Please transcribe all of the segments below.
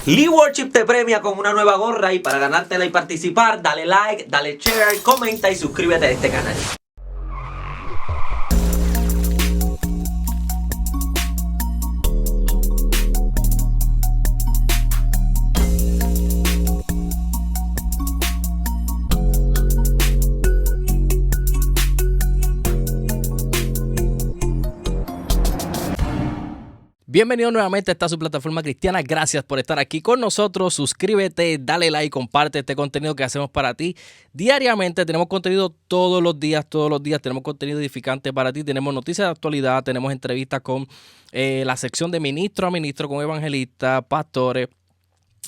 Lee Worship te premia con una nueva gorra y para ganártela y participar, dale like, dale share, comenta y suscríbete a este canal. Bienvenido nuevamente a esta su plataforma cristiana. Gracias por estar aquí con nosotros. Suscríbete, dale like, comparte este contenido que hacemos para ti diariamente. Tenemos contenido todos los días. Tenemos contenido edificante para ti. Tenemos noticias de actualidad, tenemos entrevistas con la sección de ministro a ministro, con evangelistas, pastores,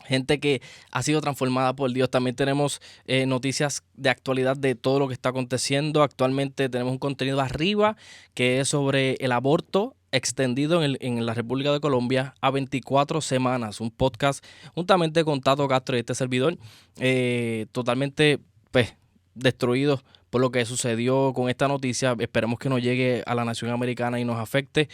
gente que ha sido transformada por Dios. También tenemos noticias de actualidad de todo lo que está aconteciendo. Actualmente tenemos un contenido arriba que es sobre el aborto extendido en la República de Colombia a 24 semanas. Un podcast juntamente con Tato Castro y este servidor, totalmente destruido por lo que sucedió con esta noticia. Esperemos que no llegue a la nación americana y nos afecte.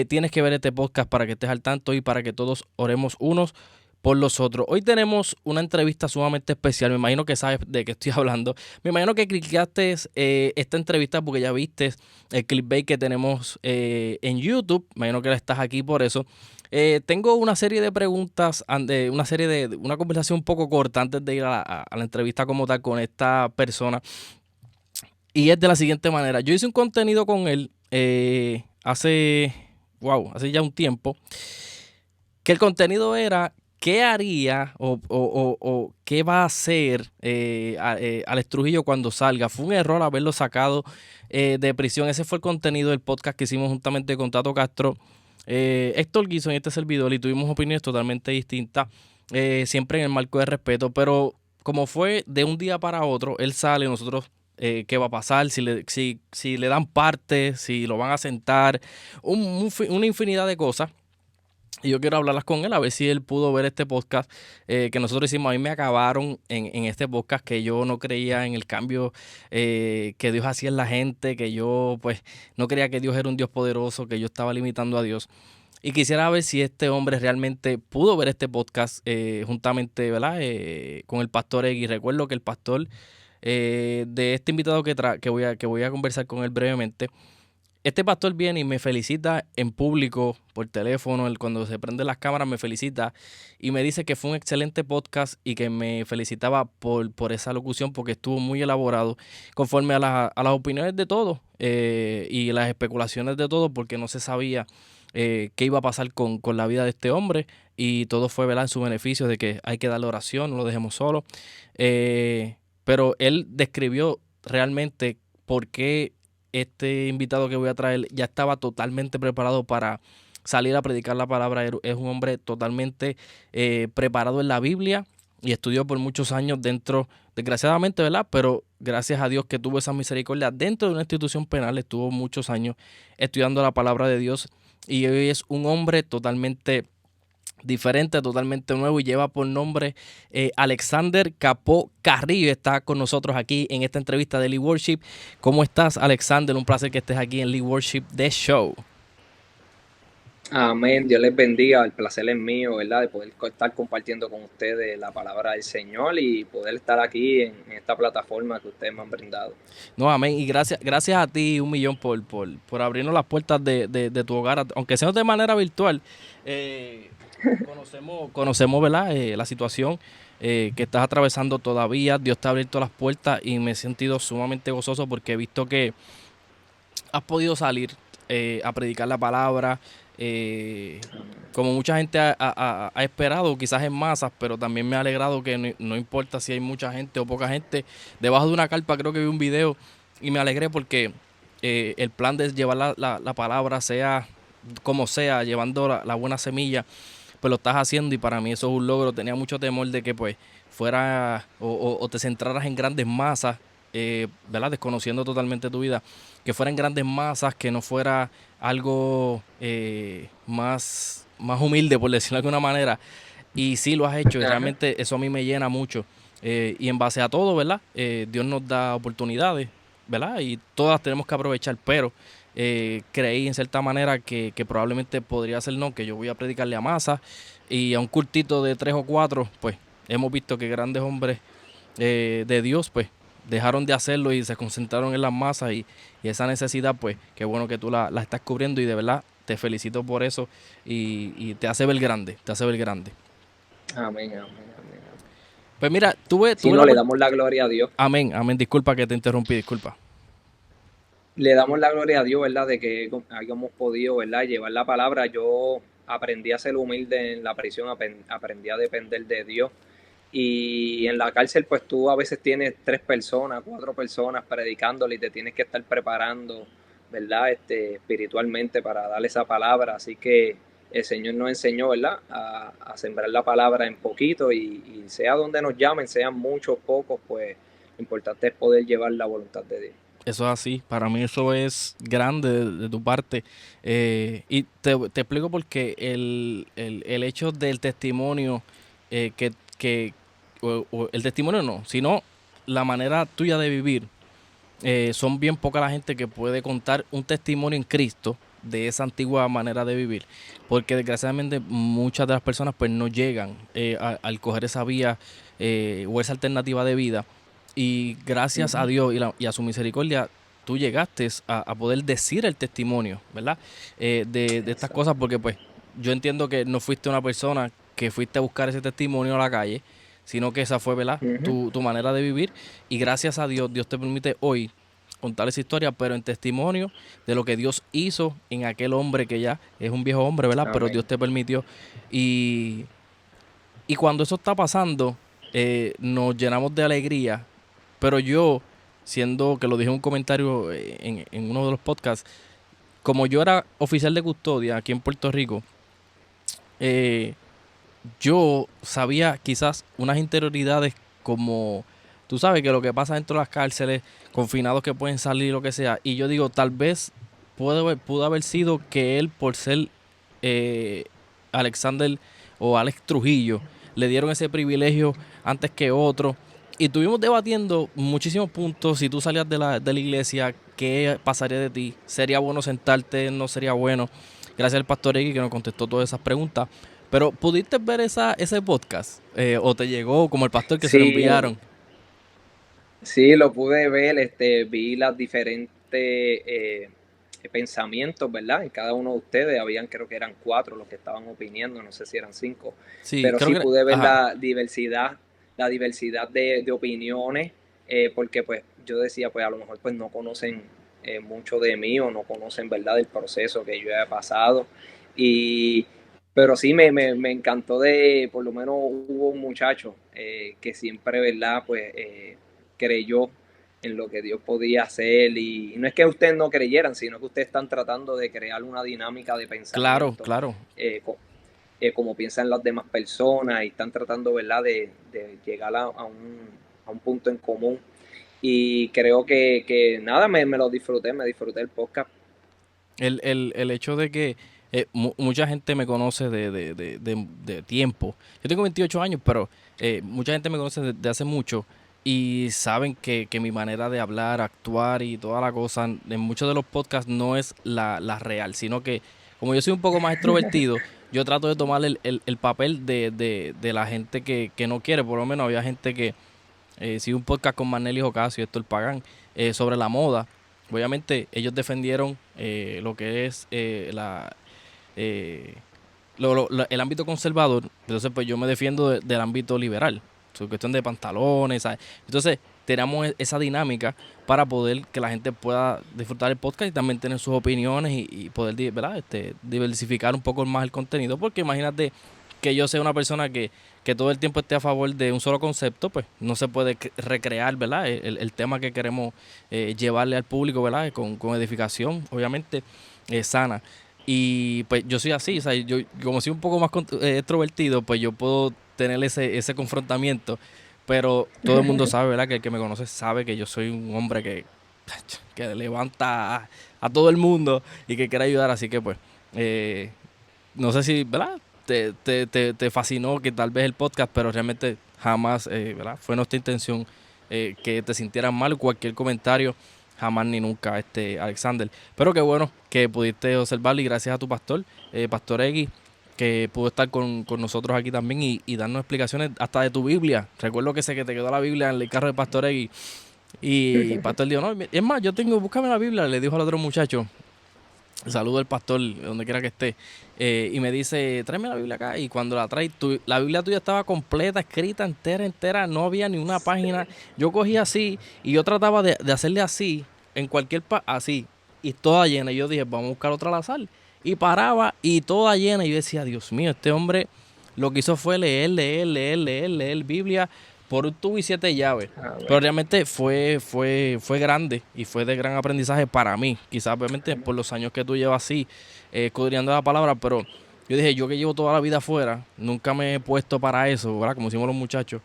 Tienes que ver este podcast para que estés al tanto y para que todos oremos unos por los otros. Hoy tenemos una entrevista sumamente especial. Me imagino que sabes de qué estoy hablando. Me imagino que clicaste esta entrevista porque ya viste el clickbait que tenemos en YouTube. Me imagino que estás aquí por eso. Tengo una serie de preguntas, una conversación un poco corta antes de ir a la entrevista como tal con esta persona. Y es de la siguiente manera. Yo hice un contenido con él hace ya un tiempo. Que el contenido era: ¿qué haría o qué va a hacer Alex Trujillo cuando salga? Fue un error haberlo sacado de prisión. Ese fue el contenido del podcast que hicimos juntamente con Tato Castro, Héctor Guizón y este servidor, y tuvimos opiniones totalmente distintas, siempre en el marco de respeto. Pero como fue de un día para otro, él sale, nosotros... ¿qué va a pasar? Si le dan parte, si lo van a sentar, una infinidad de cosas. Y yo quiero hablarlas con él, a ver si él pudo ver este podcast que nosotros hicimos. A mí me acabaron en este podcast, que yo no creía en el cambio que Dios hacía en la gente, que yo pues no creía que Dios era un Dios poderoso, que yo estaba limitando a Dios. Y quisiera ver si este hombre realmente pudo ver este podcast juntamente, ¿verdad? Con el pastor Egui. Recuerdo que el pastor de este invitado que voy a conversar con él brevemente, este pastor viene y me felicita en público, por teléfono. Cuando se prenden las cámaras me felicita y me dice que fue un excelente podcast y que me felicitaba por esa locución, porque estuvo muy elaborado conforme a las opiniones de todos y las especulaciones de todos, porque no se sabía qué iba a pasar con la vida de este hombre, y todo fue, ¿verdad?, en su beneficio, de que hay que darle oración, no lo dejemos solo. Pero él describió realmente por qué este invitado que voy a traer ya estaba totalmente preparado para salir a predicar la palabra. Es un hombre totalmente preparado en la Biblia y estudió por muchos años dentro, desgraciadamente, ¿verdad?, pero gracias a Dios que tuvo esa misericordia, dentro de una institución penal. Estuvo muchos años estudiando la palabra de Dios y hoy es un hombre totalmente diferente, totalmente nuevo, y lleva por nombre Alexander Capó Carrillo. Está con nosotros aquí en esta entrevista de Lee Worship. ¿Cómo estás, Alexander? Un placer que estés aquí en Lee Worship The Show. Amén, Dios les bendiga, el placer es mío, ¿verdad?, de poder estar compartiendo con ustedes la palabra del Señor y poder estar aquí en esta plataforma que ustedes me han brindado. No, amén, y gracias a ti 1,000,000 por abrirnos las puertas de tu hogar, aunque sea de manera virtual. Conocemos, ¿verdad?, la situación que estás atravesando todavía. Dios te ha abierto las puertas y me he sentido sumamente gozoso porque he visto que has podido salir a predicar la palabra, como mucha gente ha esperado, quizás en masas, pero también me ha alegrado que no importa si hay mucha gente o poca gente. Debajo de una carpa creo que vi un video y me alegré porque el plan de llevar la palabra, sea como sea, llevando la buena semilla, pues lo estás haciendo, y para mí eso es un logro. Tenía mucho temor de que pues fuera o te centraras en grandes masas, ¿verdad?, desconociendo totalmente tu vida, que fuera en grandes masas, que no fuera algo más humilde, por decirlo de alguna manera. Y sí lo has hecho, y realmente eso a mí me llena mucho. Y en base a todo, ¿verdad?, Dios nos da oportunidades, ¿verdad?, y todas tenemos que aprovechar, pero creí en cierta manera que probablemente podría ser no, que yo voy a predicarle a masas y a un cultito de 3 o 4, pues hemos visto que grandes hombres de Dios, pues dejaron de hacerlo y se concentraron en las masas y esa necesidad, pues qué bueno que tú la estás cubriendo y de verdad te felicito por eso y te hace ver grande, te hace ver grande. Amén, amén, amén. Pues mira, tuve Si no, le damos la gloria a Dios. Amén, amén, disculpa que te interrumpí, disculpa. Le damos la gloria a Dios, ¿verdad? De que hayamos podido, ¿verdad? Llevar la palabra. Yo aprendí a ser humilde en la prisión, aprendí a depender de Dios. Y en la cárcel, pues tú a veces tienes 3 personas, 4 personas predicándole y te tienes que estar preparando, ¿verdad? Espiritualmente para darle esa palabra. Así que el Señor nos enseñó, ¿verdad? A sembrar la palabra en poquito y sea donde nos llamen, sean muchos, pocos, pues lo importante es poder llevar la voluntad de Dios. Eso es así, para mí eso es grande de tu parte. Y te explico porque el hecho del testimonio, o el testimonio no, sino la manera tuya de vivir, son bien poca la gente que puede contar un testimonio en Cristo de esa antigua manera de vivir, porque desgraciadamente muchas de las personas pues no llegan al coger esa vía o esa alternativa de vida. Y gracias a Dios y a su misericordia, tú llegaste a poder decir el testimonio, ¿verdad? De estas cosas, porque pues yo entiendo que no fuiste una persona que fuiste a buscar ese testimonio a la calle, sino que esa fue, ¿verdad? Tu manera de vivir. Y gracias a Dios, Dios te permite hoy contar esa historia, pero en testimonio de lo que Dios hizo en aquel hombre que ya es un viejo hombre, ¿verdad? Amén. Pero Dios te permitió. Y cuando eso está pasando, nos llenamos de alegría. Pero yo, siendo que lo dije en un comentario en uno de los podcasts, como yo era oficial de custodia aquí en Puerto Rico, yo sabía quizás unas interioridades como, tú sabes que lo que pasa dentro de las cárceles, confinados que pueden salir, lo que sea. Y yo digo, tal vez pudo haber sido que él, por ser Alexander o Alex Trujillo, le dieron ese privilegio antes que otro. Y estuvimos debatiendo muchísimos puntos. Si tú salías de la iglesia, ¿qué pasaría de ti? ¿Sería bueno sentarte? ¿No sería bueno? Gracias al pastor X que nos contestó todas esas preguntas. Pero ¿pudiste ver ese podcast? ¿O te llegó como el pastor que se lo enviaron? Sí, lo pude ver, vi las diferentes pensamientos, ¿verdad? En cada uno de ustedes, creo que eran 4 los que estaban opinando, no sé si eran 5, Sí, pero creo sí que pude ver ajá. la diversidad de opiniones, porque pues yo decía, pues a lo mejor pues no conocen mucho de mí o no conocen, ¿verdad?, el proceso que yo he pasado. Pero sí me encantó por lo menos hubo un muchacho que siempre, ¿verdad?, pues creyó en lo que Dios podía hacer y no es que ustedes no creyeran, sino que ustedes están tratando de crear una dinámica de Claro, pensamiento claro. como piensan las demás personas y están tratando, ¿verdad?, de llegar a un punto en común y creo que nada, me disfruté el podcast. El hecho de que mucha gente me conoce de tiempo. Yo tengo 28 años, pero mucha gente me conoce de hace mucho y saben que mi manera de hablar, actuar y toda la cosa en muchos de los podcasts no es la real, sino que como yo soy un poco más extrovertido, yo trato de tomar el papel de la gente que no quiere. Por lo menos había gente que si un podcast con Manel y Ocasio y Héctor Pagán sobre la moda. Obviamente ellos defendieron lo que es el ámbito conservador, entonces pues yo me defiendo del ámbito liberal, su cuestión de pantalones, ¿sabes? Entonces tenemos esa dinámica para poder que la gente pueda disfrutar el podcast y también tener sus opiniones y poder, ¿verdad?, diversificar un poco más el contenido, porque imagínate que yo sea una persona que todo el tiempo esté a favor de un solo concepto, pues no se puede recrear, ¿verdad?, el tema que queremos llevarle al público, ¿verdad?, con edificación, obviamente, sana. Y pues yo soy así, o sea, yo como soy un poco más extrovertido, pues yo puedo tener ese confrontamiento, pero todo el mundo sabe, ¿verdad?, que el que me conoce sabe que yo soy un hombre que levanta a todo el mundo y que quiere ayudar, así que pues, no sé si, ¿verdad?, te fascinó que tal vez el podcast, pero realmente jamás, ¿verdad?, fue nuestra intención que te sintieras mal. Cualquier comentario jamás ni nunca, Alexander. Pero qué bueno que pudiste observarlo y gracias a tu pastor, Pastor Egui, que pudo estar con nosotros aquí también y darnos explicaciones hasta de tu Biblia. Recuerdo que sé que te quedó la Biblia en el carro de Pastor Egui y Pastor dijo, no, es más, búscame la Biblia, le dijo al otro muchacho. Saludo al pastor, donde quiera que esté. Y me dice, tráeme la Biblia acá. Y cuando la trae, la Biblia tuya estaba completa, escrita, entera. No había ni una página. Yo cogía así y yo trataba de hacerle así, en cualquier así. Y toda llena. Y yo dije, vamos a buscar otra al azar. Y paraba y toda llena. Y yo decía, Dios mío, este hombre lo que hizo fue leer Biblia por un tubo y 7 llaves. Pero realmente fue grande y fue de gran aprendizaje para mí. Quizás obviamente por los años que tú llevas así, escudriñando la palabra, pero yo dije, yo que llevo toda la vida afuera, nunca me he puesto para eso, ¿verdad? Como decimos los muchachos.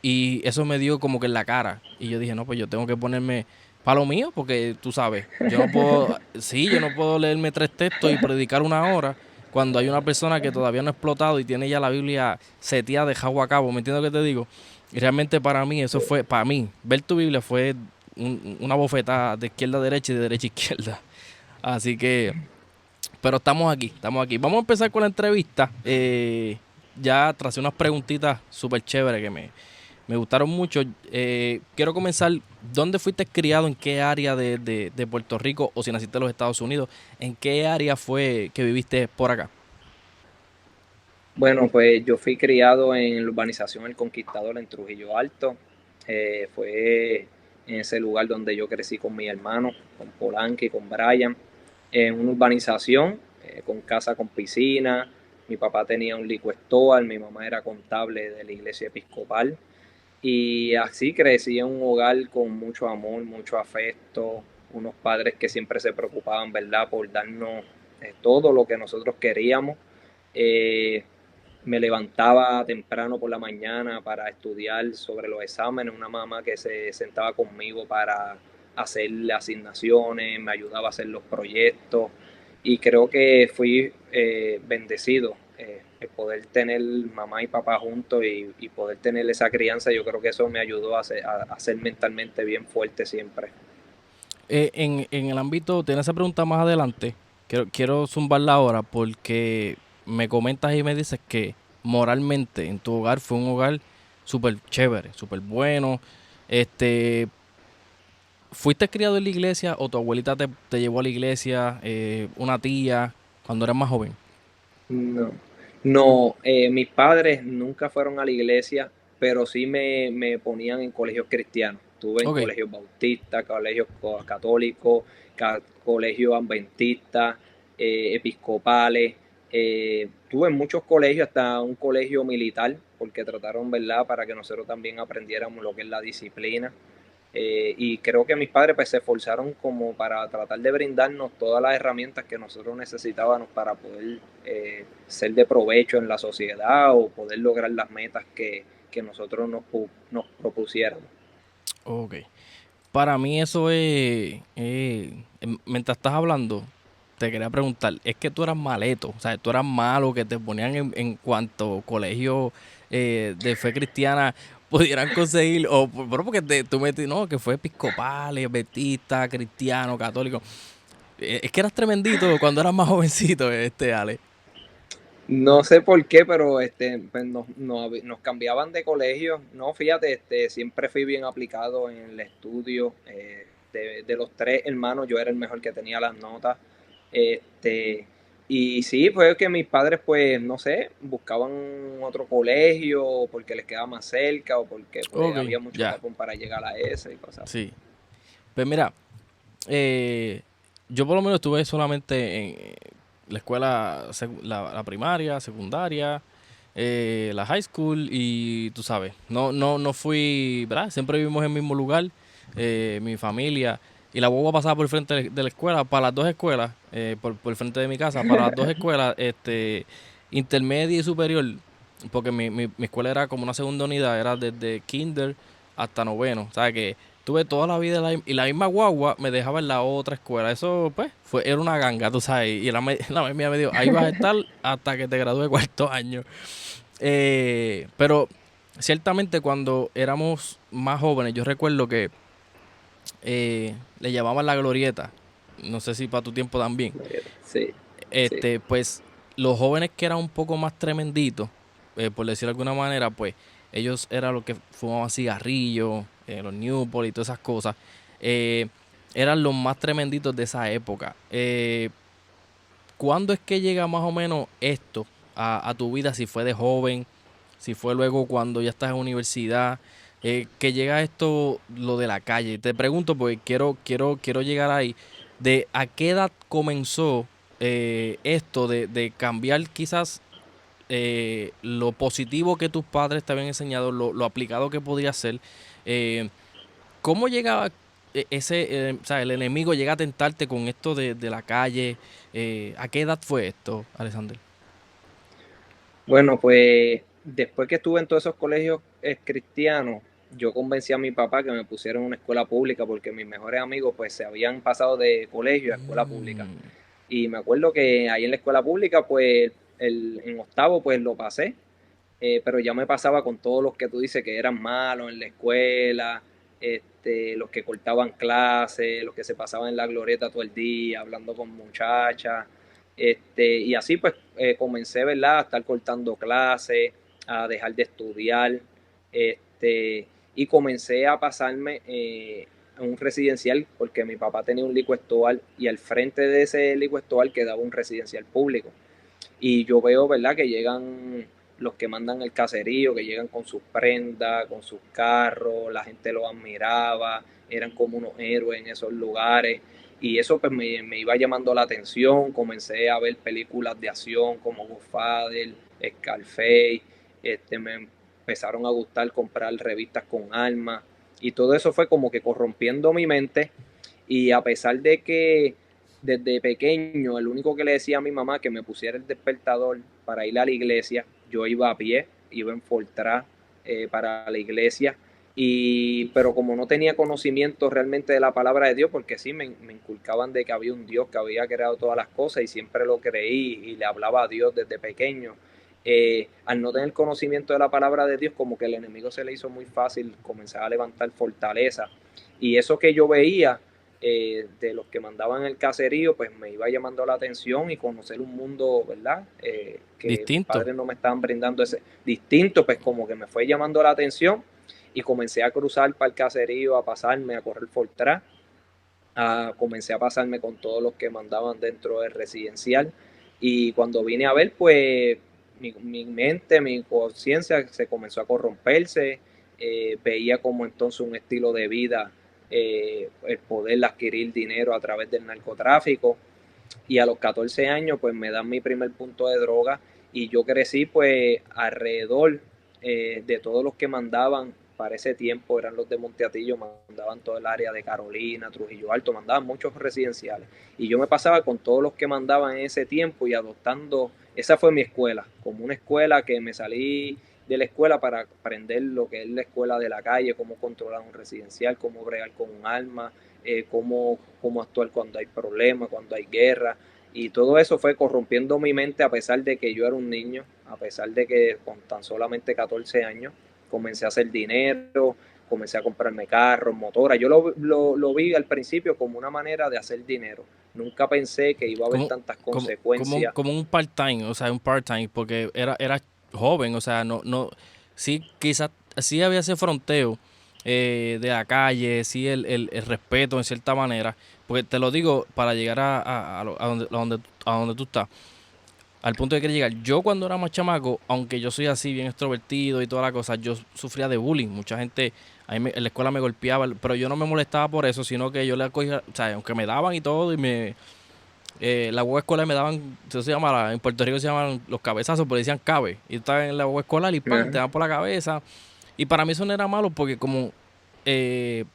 Y eso me dio como que en la cara. Y yo dije, no, pues yo tengo que ponerme para lo mío, porque tú sabes, yo no puedo, sí, yo no puedo leerme 3 textos y predicar 1 hora cuando hay una persona que todavía no ha explotado y tiene ya la Biblia seteada de cabo a cabo. ¿Me entiendes lo que te digo? Y realmente para mí, eso fue, para mí, ver tu Biblia fue una bofetada de izquierda a derecha y de derecha a izquierda. Así que, pero estamos aquí. Vamos a empezar con la entrevista. Ya tracé unas preguntitas súper chéveres que me gustaron mucho. Quiero comenzar, ¿dónde fuiste criado? ¿En qué área de Puerto Rico? O si naciste en los Estados Unidos, ¿en qué área fue que viviste por acá? Bueno, pues yo fui criado en la urbanización El Conquistador en Trujillo Alto. Fue en ese lugar donde yo crecí con mi hermano, con Polanco y con Brian, en una urbanización con casa con piscina. Mi papá tenía un liquor store, mi mamá era contable de la iglesia episcopal. Y así crecí en un hogar con mucho amor, mucho afecto, unos padres que siempre se preocupaban, ¿verdad?, por darnos todo lo que nosotros queríamos. Eh, Me levantaba temprano por la mañana para estudiar sobre los exámenes, una mamá que se sentaba conmigo para hacer las asignaciones, me ayudaba a hacer los proyectos y creo que fui bendecido el poder tener mamá y papá juntos y poder tener esa crianza. Yo creo que eso me ayudó a ser mentalmente bien fuerte siempre. En el ámbito, tiene esa pregunta más adelante. Quiero zumbarla ahora porque me comentas y me dices que moralmente en tu hogar fue un hogar súper chévere, súper bueno. Este, ¿Fuiste criado en la iglesia o tu abuelita te llevó a la iglesia, una tía, cuando eras más joven? No, no, mis padres nunca fueron a la iglesia, pero sí me ponían en colegios cristianos. Estuve en Ok, colegios bautistas, colegios católicos, colegios adventistas, episcopales. Estuve en muchos colegios, hasta un colegio militar, porque trataron, ¿verdad?, para que nosotros también aprendiéramos lo que es la disciplina. Y creo que mis padres pues se esforzaron como para tratar de brindarnos todas las herramientas que nosotros necesitábamos para poder ser de provecho en la sociedad o poder lograr las metas que nosotros nos propusiéramos. ok. Para mí eso mientras estás hablando, te quería preguntar, es que tú eras maleto, o sea, tú eras malo, que te ponían en cuanto colegio de fe cristiana pudieran conseguir, pero porque tú metiste, no, que fue episcopal, adventista, cristiano, católico. Es que eras tremendito cuando eras más jovencito, Ale. No sé por qué, pero pues nos cambiaban de colegio. No, fíjate, siempre fui bien aplicado en el estudio. De los 3 hermanos, yo era el mejor que tenía las notas. Este, y sí, fue que mis padres, pues, no sé, buscaban otro colegio porque les quedaba más cerca o porque pues, Ok, había mucho ya, tapón para llegar a ese y cosas así. sí. Pues mira, Eh, yo por lo menos estuve solamente en la escuela, la primaria, secundaria, la high school y tú sabes, no fui, ¿verdad? Siempre vivimos en el mismo lugar, mi familia y la guagua pasaba por el frente de la escuela, para las 2 escuelas, por el frente de mi casa, para las 2 escuelas, intermedia y superior, porque mi escuela era como una segunda unidad, era desde kinder hasta noveno, o sea que tuve toda la vida y la misma guagua me dejaba en la otra escuela. Eso, pues, era una ganga, tú sabes. Y la mía me dijo, ahí vas a estar hasta que te gradúes de cuarto año. Pero ciertamente cuando éramos más jóvenes, yo recuerdo que le llamaban la glorieta. No sé si para tu tiempo también. Sí, sí. Pues los jóvenes que eran un poco más tremenditos, por decirlo de alguna manera, pues ellos eran los que fumaban cigarrillos, los Newport y todas esas cosas. eh, Eran los más tremenditos de esa época. ¿Cuándo es que llega más o menos esto a tu vida? Si fue de joven, si fue luego cuando ya estás en universidad, que llega esto, lo de la calle. Te pregunto porque quiero llegar ahí. ¿De a qué edad comenzó esto de cambiar quizás lo positivo que tus padres te habían enseñado, lo aplicado que podía ser? Eh, ¿Cómo llega o sea, el enemigo llega a tentarte con esto de la calle? ¿A qué edad fue esto, Alexander? Bueno, pues después que estuve en todos esos colegios cristianos, yo convencí a mi papá que me pusiera en una escuela pública porque mis mejores amigos pues se habían pasado de colegio a escuela pública. Mm, Y me acuerdo que ahí en la escuela pública pues en octavo pues lo pasé, pero ya me pasaba con todos los que tú dices que eran malos en la escuela, los que cortaban clases, los que se pasaban en la glorieta todo el día, hablando con muchachas, y así pues comencé, ¿verdad?, a estar cortando clases, a dejar de estudiar, y comencé a pasarme a un residencial porque mi papá tenía un liquor store y al frente de ese liquor store quedaba un residencial público. Y yo veo, ¿verdad?, que llegan los que mandan el caserío, que llegan con sus prendas, con sus carros, la gente los admiraba, eran como unos héroes en esos lugares. Y eso pues me iba llamando la atención, comencé a ver películas de acción como Godfather, Scarface, me empezaron a gustar comprar revistas con armas y todo eso fue como que corrompiendo mi mente y a pesar de que desde pequeño, el único que le decía a mi mamá que me pusiera el despertador para ir a la iglesia, yo iba a pie, iba en Fortran para la iglesia, pero como no tenía conocimiento realmente de la palabra de Dios, porque sí me inculcaban de que había un Dios que había creado todas las cosas y siempre lo creí y le hablaba a Dios desde pequeño. Al no tener conocimiento de la palabra de Dios, como que el enemigo se le hizo muy fácil comenzar a levantar fortaleza. Y eso que yo veía de los que mandaban el caserío, pues me iba llamando la atención y conocer un mundo, ¿verdad? Que mis distinto. padres no me estaban brindando ese distinto, pues como que me fue llamando la atención y comencé a cruzar para el caserío, a pasarme, a correr por atrás, comencé a pasarme con todos los que mandaban dentro del residencial y cuando vine a ver, pues mi mente, mi conciencia se comenzó a corromperse, veía como entonces un estilo de vida, el poder adquirir dinero a través del narcotráfico y a los 14 años pues me dan mi primer punto de droga y yo crecí pues alrededor de todos los que mandaban para ese tiempo, eran los de Monteatillo, mandaban todo el área de Carolina, Trujillo Alto, mandaban muchos residenciales y yo me pasaba con todos los que mandaban en ese tiempo y adoptando, esa fue mi escuela, como una escuela que me salí de la escuela para aprender lo que es la escuela de la calle, cómo controlar un residencial, cómo bregar con un arma, cómo actuar cuando hay problemas, cuando hay guerra. Y todo eso fue corrompiendo mi mente a pesar de que yo era un niño, a pesar de que con tan solamente 14 años comencé a hacer dinero, comencé a comprarme carros, motoras. Yo lo vi al principio como una manera de hacer dinero. Nunca pensé que iba a haber Como, tantas consecuencias. como un part-time, o sea, un part-time, porque era joven, o sea, sí, quizás, sí había ese fronteo de la calle, sí el respeto en cierta manera, porque te lo digo para llegar a donde tú estás, al punto de que llegar. Yo cuando era más chamaco, aunque yo soy así bien extrovertido y toda la cosa, yo sufría de bullying. Mucha gente en la escuela me golpeaba, pero yo no me molestaba por eso, sino que yo le cogía, o sea, aunque me daban y todo, la hueá escolar me daban, eso se llama, en Puerto Rico se llaman los cabezazos, pero decían cabe. Y estaba en la hueá escolar y pan, te Ajá. dan por la cabeza. Y para mí eso no era malo porque como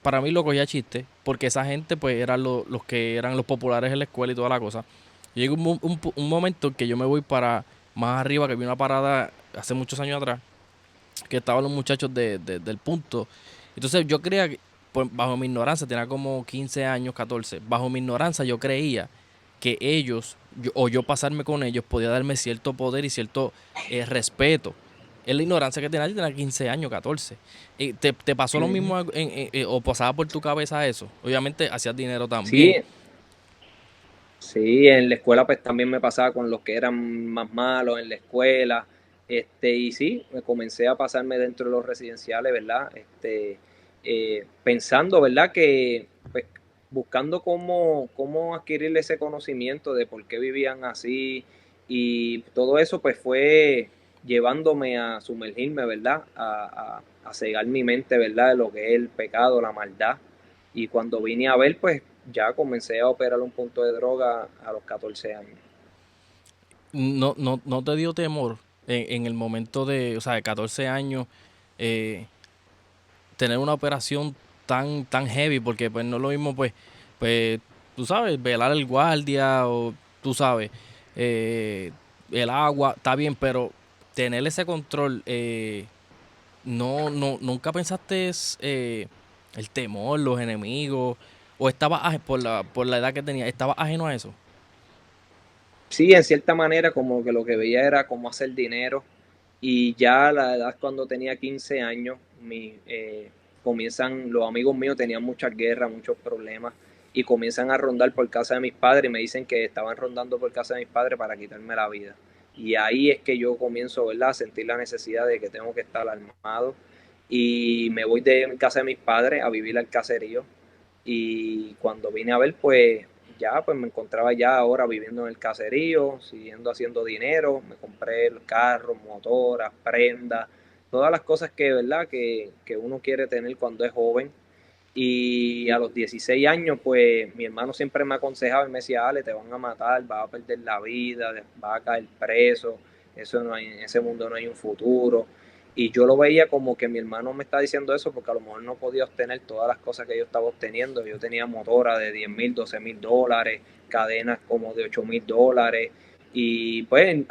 para mí lo cogía chiste, porque esa gente pues eran los que eran los populares en la escuela y toda la cosa. Y llega un momento en que yo me voy para más arriba, que vi una parada hace muchos años atrás, que estaban los muchachos del punto. Entonces yo creía que, pues, bajo mi ignorancia, tenía como 15 años, 14, bajo mi ignorancia yo creía que ellos, o yo pasarme con ellos, podía darme cierto poder y cierto respeto. Es la ignorancia que tenía 15 años, 14. ¿Te pasó lo Ujú. mismo o pasaba por tu cabeza eso? Obviamente hacías dinero Sí, también. sí, en la escuela pues también me pasaba con los que eran más malos en la escuela, y sí, me comencé a pasarme dentro de los residenciales, ¿verdad? Pensando, ¿verdad? Que pues buscando cómo adquirir ese conocimiento de por qué vivían así y todo eso pues fue llevándome a sumergirme, ¿verdad? A cegar mi mente, ¿verdad? De lo que es el pecado, la maldad. Y cuando vine a ver, pues ya comencé a operar un punto de droga a los 14 años. ¿No te dio temor en el momento de, o sea, de 14 años, eh, tener una operación tan heavy? Porque pues no es lo mismo, pues, tú sabes, velar el guardia o tú sabes, eh, el agua, está bien, pero tener ese control, nunca pensaste el temor, los enemigos, o estabas por la edad que tenía, estabas ajeno a eso. Sí, en cierta manera como que lo que veía era cómo hacer dinero y ya a la edad cuando tenía 15 años, comienzan, los amigos míos tenían muchas guerras, muchos problemas y comienzan a rondar por casa de mis padres y me dicen que estaban rondando por casa de mis padres para quitarme la vida. Y ahí es que yo comienzo, ¿verdad?, a sentir la necesidad de que tengo que estar armado y me voy de casa de mis padres a vivir al caserío y cuando vine a ver, pues ya pues me encontraba ya ahora viviendo en el caserío, siguiendo haciendo dinero, me compré el carro, motoras, prendas, todas las cosas que, ¿verdad? Que uno quiere tener cuando es joven. Y a los 16 años, pues mi hermano siempre me aconsejaba y me decía, Ale, te van a matar, vas a perder la vida, vas a caer preso, eso no hay, en ese mundo no hay un futuro. Y yo lo veía como que mi hermano me está diciendo eso porque a lo mejor no podía obtener todas las cosas que yo estaba obteniendo. Yo tenía motora de 10,000, 12,000 dólares, cadenas como de 8,000 dólares. Y pues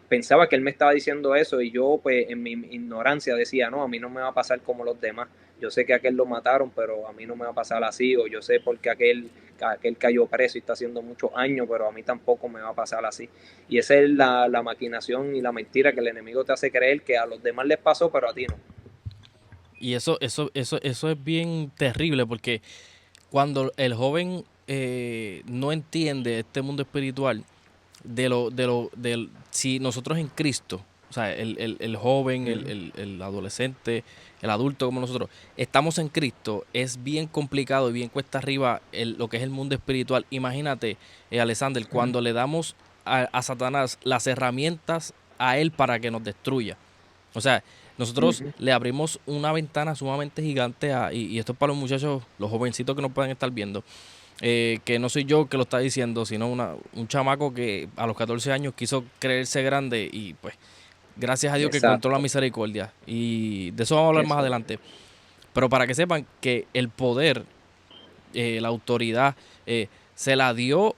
pensaba que él me estaba diciendo eso y yo pues en mi ignorancia decía, no, a mí no me va a pasar como los demás. Yo sé que aquel lo mataron, pero a mí no me va a pasar así, o yo sé por qué aquel cayó preso y está haciendo muchos años, pero a mí tampoco me va a pasar así. Y esa es la maquinación y la mentira que el enemigo te hace creer que a los demás les pasó, pero a ti no. Y eso es bien terrible porque cuando el joven no entiende este mundo espiritual, si nosotros en Cristo, o sea, el joven, Ujú. el adolescente, el adulto como nosotros, estamos en Cristo, es bien complicado y bien cuesta arriba lo que es el mundo espiritual. Imagínate, Alexander, cuando le damos a Satanás las herramientas a él para que nos destruya. O sea, nosotros Ujú. le abrimos una ventana sumamente gigante y esto es para los muchachos, los jovencitos que nos pueden estar viendo, que no soy yo que lo está diciendo, sino un chamaco que a los 14 años quiso creerse grande y pues gracias a Dios que encontró la Exacto, misericordia. Y de eso vamos a hablar más eso es. adelante. Pero para que sepan que el poder, la autoridad, se la dio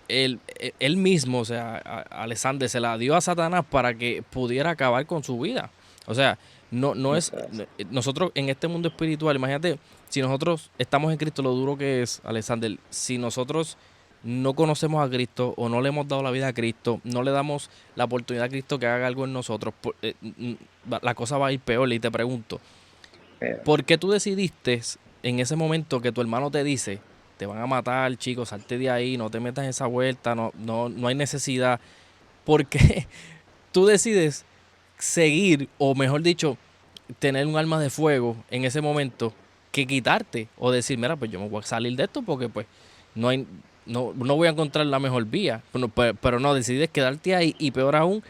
él mismo, o sea, Alexander se la dio a Satanás para que pudiera acabar con su vida. O sea, no es, Eso es. nosotros en este mundo espiritual, imagínate, si nosotros estamos en Cristo, lo duro que es, Alexander, si nosotros no conocemos a Cristo o no le hemos dado la vida a Cristo, no le damos la oportunidad a Cristo que haga algo en nosotros, la cosa va a ir peor. Y te pregunto, Pero, ¿por qué tú decidiste en ese momento que tu hermano te dice, te van a matar, chicos, salte de ahí, no te metas en esa vuelta, no hay necesidad? ¿Por qué tú decides seguir, o mejor dicho, tener un arma de fuego en ese momento que quitarte o decir, mira, pues yo me voy a salir de esto porque pues no hay, no voy a encontrar la mejor vía? Pero no, decides quedarte ahí y peor aún,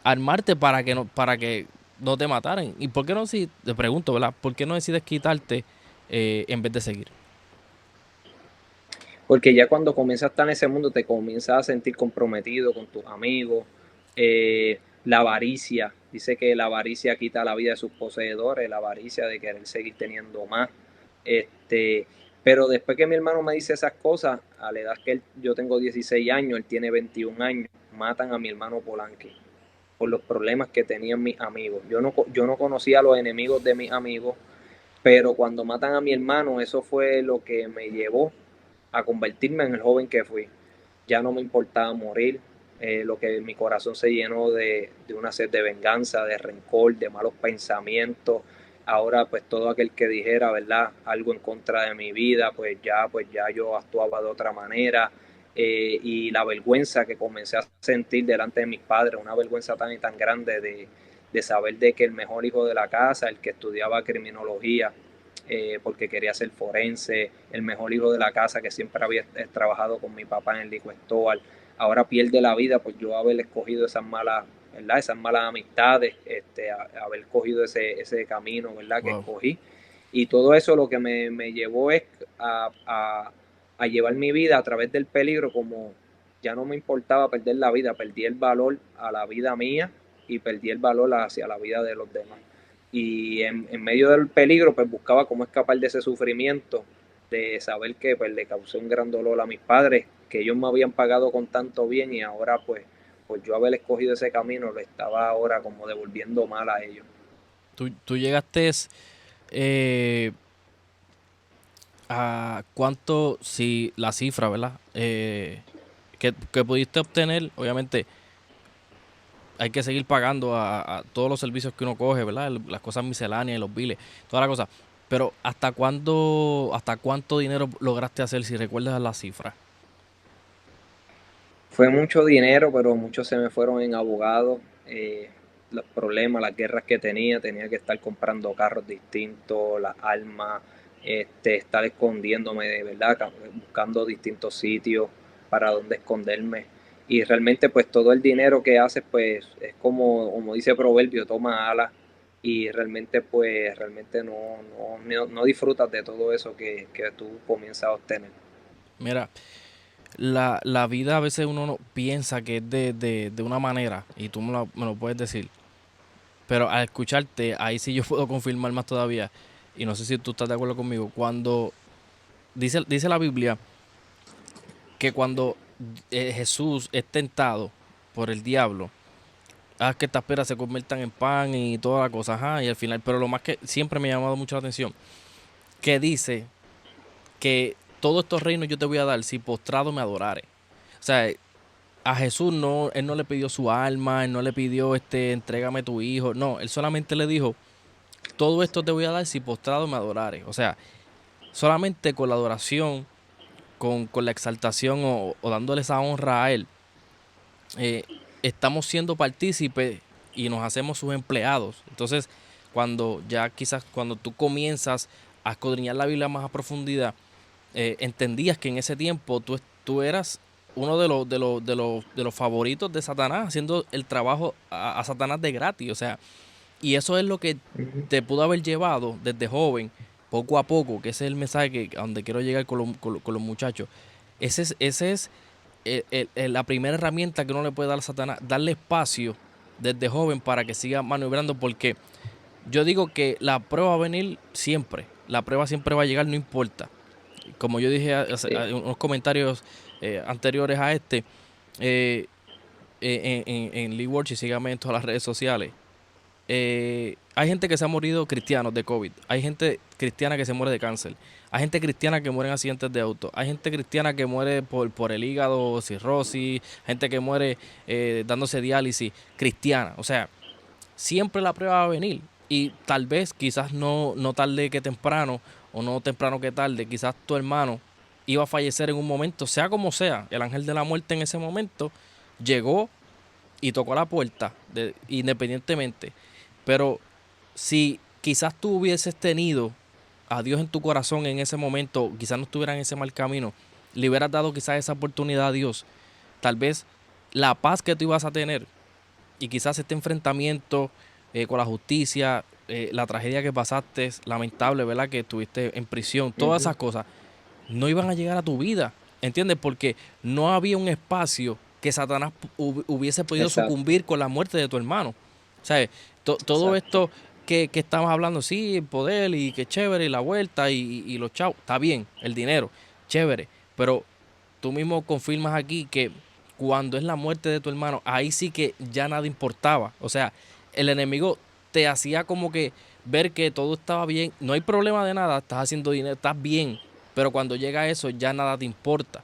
armarte para que no te mataran. ¿Y por qué no, si te pregunto, ¿verdad? ¿Por qué no decides quitarte en vez de seguir? porque ya cuando comienzas a estar en ese mundo te comienzas a sentir comprometido con tus amigos. La avaricia, dice que la avaricia quita la vida de sus poseedores, la avaricia de querer seguir teniendo más. Este, pero después que mi hermano me dice esas cosas, a la edad que yo tengo 16 años, él tiene 21 años, matan a mi hermano Polanqui por los problemas que tenían mis amigos. Yo no conocía a los enemigos de mis amigos, pero cuando matan a mi hermano, eso fue lo que me llevó a convertirme en el joven que fui. Ya no me importaba morir, lo que mi corazón se llenó de una sed de venganza, de rencor, de malos pensamientos. Ahora pues todo aquel que dijera, ¿verdad?, algo en contra de mi vida, pues ya yo actuaba de otra manera. Y la vergüenza que comencé a sentir delante de mis padres, una vergüenza tan y tan grande de saber de que el mejor hijo de la casa, el que estudiaba criminología, porque quería ser forense, el mejor hijo de la casa que siempre había trabajado con mi papá en el Lico Estóbal, ahora pierde la vida por yo haber escogido esas malas, ¿verdad?, esas malas amistades, haber escogido ese camino, ¿verdad?, que Wow. escogí. Y todo eso lo que me llevó es a llevar mi vida a través del peligro, como ya no me importaba perder la vida, perdí el valor a la vida mía y perdí el valor hacia la vida de los demás. Y en medio del peligro pues buscaba cómo escapar de ese sufrimiento, de saber que pues le causé un gran dolor a mis padres, que ellos me habían pagado con tanto bien y ahora pues yo haber escogido ese camino lo estaba ahora como devolviendo mal a ellos. Tú llegaste eh, a cuánto, si la cifra, ¿verdad? Que pudiste obtener, obviamente hay que seguir pagando a todos los servicios que uno coge, ¿verdad? Las cosas misceláneas, los biles, toda la cosa. Pero hasta cuánto dinero lograste hacer, si recuerdas la cifra? Fue mucho dinero, pero muchos se me fueron en abogados. Los problemas, las guerras que tenía que estar comprando carros distintos, las armas, estar escondiéndome de verdad, buscando distintos sitios para donde esconderme. Y realmente pues todo el dinero que haces pues es como dice Proverbio, toma alas y realmente pues realmente no disfrutas de todo eso que tú comienzas a obtener. Mira, la vida a veces uno no piensa que es de una manera, y tú me lo puedes decir. Pero al escucharte, ahí sí yo puedo confirmar más todavía. Y no sé si tú estás de acuerdo conmigo. Cuando dice la Biblia que cuando Jesús es tentado por el diablo, haz que estas peras se conviertan en pan y toda la cosa, ajá, y al final, pero lo más que siempre me ha llamado mucho la atención, que dice que todos estos reinos yo te voy a dar si postrado me adorare. O sea, a Jesús no, él no le pidió su alma, él no le pidió entrégame tu hijo, no, él solamente le dijo, todo esto te voy a dar si postrado me adorare. O sea, solamente con la adoración, con la exaltación o dándole esa honra a él, eh, estamos siendo partícipes y nos hacemos sus empleados. Entonces, cuando ya quizás cuando tú comienzas a escudriñar la Biblia más a profundidad, entendías que en ese tiempo tú eras uno de los favoritos de Satanás, haciendo el trabajo a Satanás de gratis. O sea, y eso es lo que Ujú. te pudo haber llevado desde joven, poco a poco, que ese es el mensaje a donde quiero llegar con los muchachos. Ese es la primera herramienta que uno le puede dar a Satanás, darle espacio desde joven para que siga maniobrando, porque yo digo que la prueba va a venir siempre, la prueba siempre va a llegar, no importa. Como yo dije Sí. unos comentarios anteriores a eh, en Lee World, y síganme en todas las redes sociales. Hay gente que se ha morido cristianos de COVID, hay gente cristiana que se muere de cáncer, hay gente cristiana que muere en accidentes de auto, hay gente cristiana que muere por el hígado, cirrosis, gente que muere dándose diálisis, cristiana. O sea, siempre la prueba va a venir y tal vez, quizás no tarde que temprano o no temprano que tarde, quizás tu hermano iba a fallecer en un momento, sea como sea, el ángel de la muerte en ese momento llegó y tocó la puerta, independientemente. Pero si quizás tú hubieses tenido a Dios en tu corazón en ese momento, quizás no estuvieras en ese mal camino, le hubieras dado quizás esa oportunidad a Dios, tal vez la paz que tú ibas a tener y quizás este enfrentamiento con la justicia, la tragedia que pasaste, lamentable, ¿verdad? Que estuviste en prisión, todas Ujú. esas cosas no iban a llegar a tu vida, ¿entiendes? Porque no había un espacio que Satanás hubiese podido Exacto, sucumbir con la muerte de tu hermano. O sea, todo exacto. esto que estamos hablando, sí, el poder y que chévere, y la vuelta y los chavos, está bien, el dinero, chévere, pero tú mismo confirmas aquí que cuando es la muerte de tu hermano, ahí sí que ya nada importaba. O sea, el enemigo te hacía como que ver que todo estaba bien, no hay problema de nada, estás haciendo dinero, estás bien, pero cuando llega eso ya nada te importa.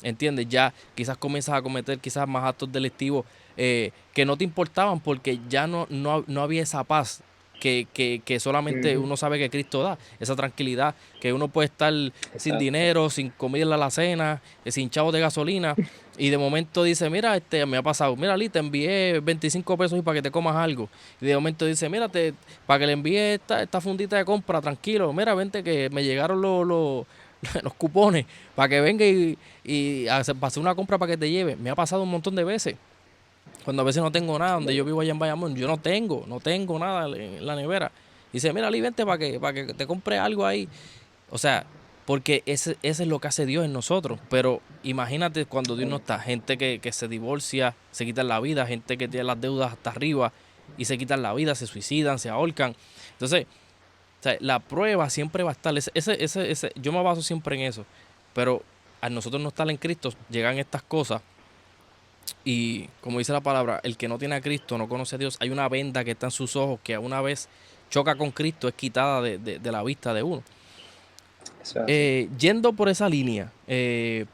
¿entiendes? Ya quizás comienzas a cometer quizás más actos delictivos que no te importaban porque ya no había esa paz que solamente Ujú. uno sabe que Cristo da, esa tranquilidad, que uno puede estar sin Exacto. dinero, sin comida en la alacena, sin chavos de gasolina, y de momento dice, mira, me ha pasado, mira, Ali, te envié 25 pesos y para que te comas algo. Y de momento dice, mira, para que le envíe esta fundita de compra, tranquilo, mira, vente que me llegaron los cupones para que venga y hacer una compra para que te lleve. Me ha pasado un montón de veces. Cuando a veces no tengo nada, donde yo vivo allá en Bayamón, yo no tengo nada en la nevera. Dice, mira, Ali, vente para que te compre algo ahí. O sea, porque ese es lo que hace Dios en nosotros. Pero imagínate cuando Dios no está, gente que se divorcia, se quitan la vida, gente que tiene las deudas hasta arriba y se quitan la vida, se suicidan, se ahorcan. Entonces, o sea, la prueba siempre va a estar. Yo me baso siempre en eso. Pero a nosotros no estar en Cristo, llegan estas cosas. Y como dice la palabra, el que no tiene a Cristo no conoce a Dios. Hay una venda que está en sus ojos que a una vez choca con Cristo, es quitada de la vista de uno. Eso es así. Yendo por esa línea, ¿qué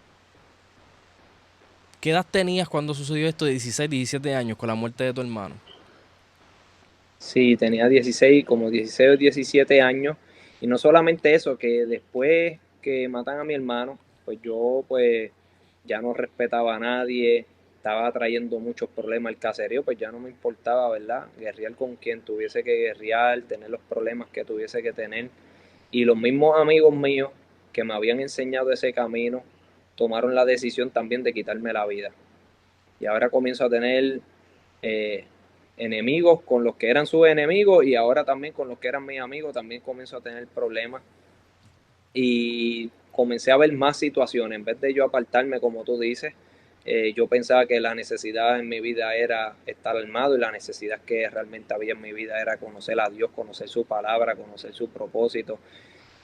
edad tenías cuando sucedió esto de 16, 17 años con la muerte de tu hermano? Sí, tenía 16, como 16 o 17 años. Y no solamente eso, que después que matan a mi hermano, pues yo pues ya no respetaba a nadie, estaba trayendo muchos problemas al caserío, pues ya no me importaba, ¿verdad? Guerrear con quien tuviese que guerrear, tener los problemas que tuviese que tener. Y los mismos amigos míos que me habían enseñado ese camino tomaron la decisión también de quitarme la vida. Y ahora comienzo a tener eh, enemigos con los que eran sus enemigos y ahora también con los que eran mis amigos también comienzo a tener problemas y comencé a ver más situaciones. En vez de yo apartarme, como tú dices, yo pensaba que la necesidad en mi vida era estar armado y la necesidad que realmente había en mi vida era conocer a Dios, conocer su palabra, conocer su propósito.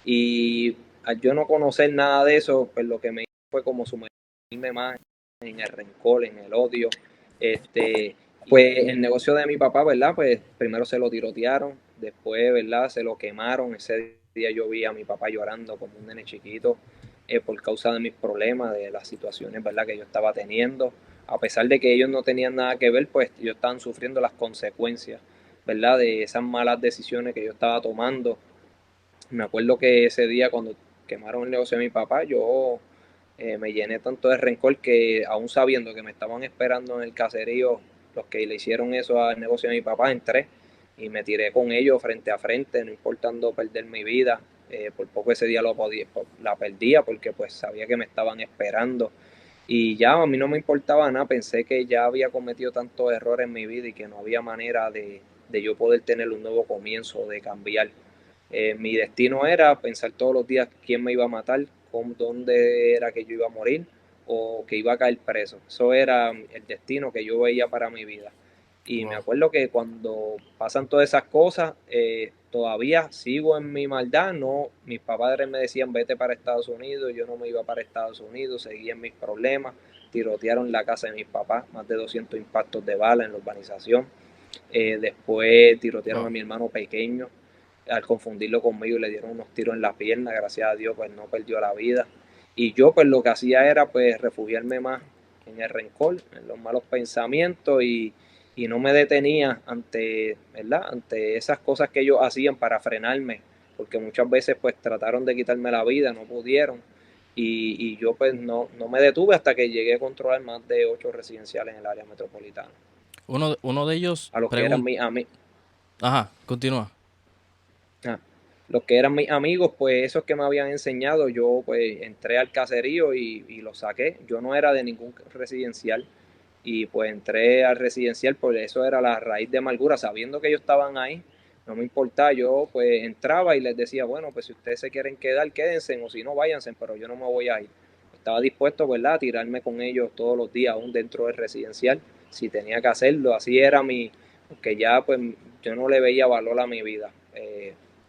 Y al yo no conocer nada de eso, pues lo que me hizo fue como sumergirme más en el rencor, en el odio. Este, pues el negocio de mi papá, ¿verdad? Pues primero se lo tirotearon, después, ¿verdad? Se lo quemaron. Ese día yo vi a mi papá llorando como un nene chiquito por causa de mis problemas, de las situaciones, ¿verdad? Que yo estaba teniendo. A pesar de que ellos no tenían nada que ver, pues ellos estaban sufriendo las consecuencias, ¿verdad? De esas malas decisiones que yo estaba tomando. Me acuerdo que ese día cuando quemaron el negocio de mi papá, yo me llené tanto de rencor que aún sabiendo que me estaban esperando en el caserío los que le hicieron eso al negocio de mi papá, entré y me tiré con ellos frente a frente, no importando perder mi vida. Por poco ese día la perdía porque pues sabía que me estaban esperando y ya a mí no me importaba nada, pensé que ya había cometido tantos errores en mi vida y que no había manera de yo poder tener un nuevo comienzo, de cambiar. Mi destino era pensar todos los días quién me iba a matar, con dónde era que yo iba a morir o que iba a caer preso. Eso era el destino que yo veía para mi vida. Y me Wow. acuerdo que cuando pasan todas esas cosas, todavía sigo en mi maldad. No, mis padres me decían vete para Estados Unidos, yo no me iba para Estados Unidos, seguía en mis problemas. Tirotearon la casa de mis papás, más de 200 impactos de bala en la urbanización. Después tirotearon a Wow. mi hermano pequeño, al confundirlo conmigo le dieron unos tiros en la pierna, gracias a Dios pues no perdió la vida. Y yo pues lo que hacía era pues refugiarme más en el rencor, en los malos pensamientos y no me detenía ante, ¿verdad? Ante esas cosas que ellos hacían para frenarme, porque muchas veces pues trataron de quitarme la vida, no pudieron. Y yo pues no me detuve hasta que llegué a controlar más de 8 residenciales en el área metropolitana. Uno de ellos A los que eran pregunta. mis amigos, Ajá, continúa. ah, los que eran mis amigos, pues esos que me habían enseñado, yo pues entré al caserío y los saqué. Yo no era de ningún residencial y pues entré al residencial, por eso era la raíz de amargura, sabiendo que ellos estaban ahí, no me importaba, yo pues entraba y les decía, bueno, pues si ustedes se quieren quedar, quédense, o si no, váyanse, pero yo no me voy a ir. Estaba dispuesto, ¿verdad?, a tirarme con ellos todos los días, aún dentro del residencial, si tenía que hacerlo, así era mi, porque ya pues yo no le veía valor a mi vida,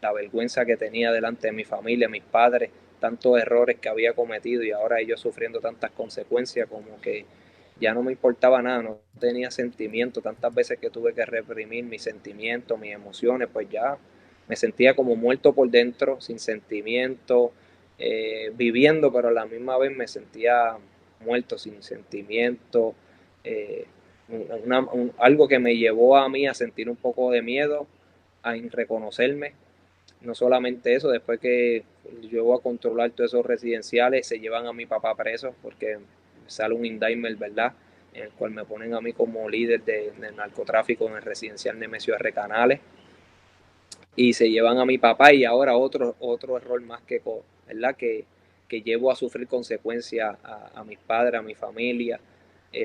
la vergüenza que tenía delante de mi familia, mis padres, tantos errores que había cometido y ahora ellos sufriendo tantas consecuencias como que ya no me importaba nada, no tenía sentimiento, tantas veces que tuve que reprimir mis sentimientos, mis emociones, pues ya me sentía como muerto por dentro, sin sentimiento, viviendo, pero a la misma vez me sentía muerto, sin sentimiento, algo que me llevó a mí a sentir un poco de miedo, a reconocerme. No solamente eso, después que llego a controlar todos esos residenciales, se llevan a mi papá preso porque sale un indictment, ¿verdad? En el cual me ponen a mí como líder del narcotráfico en el residencial Nemesio R. Canales, y se llevan a mi papá, y ahora otro error más ¿verdad? Que llevo a sufrir consecuencias a mis padres, a mi familia,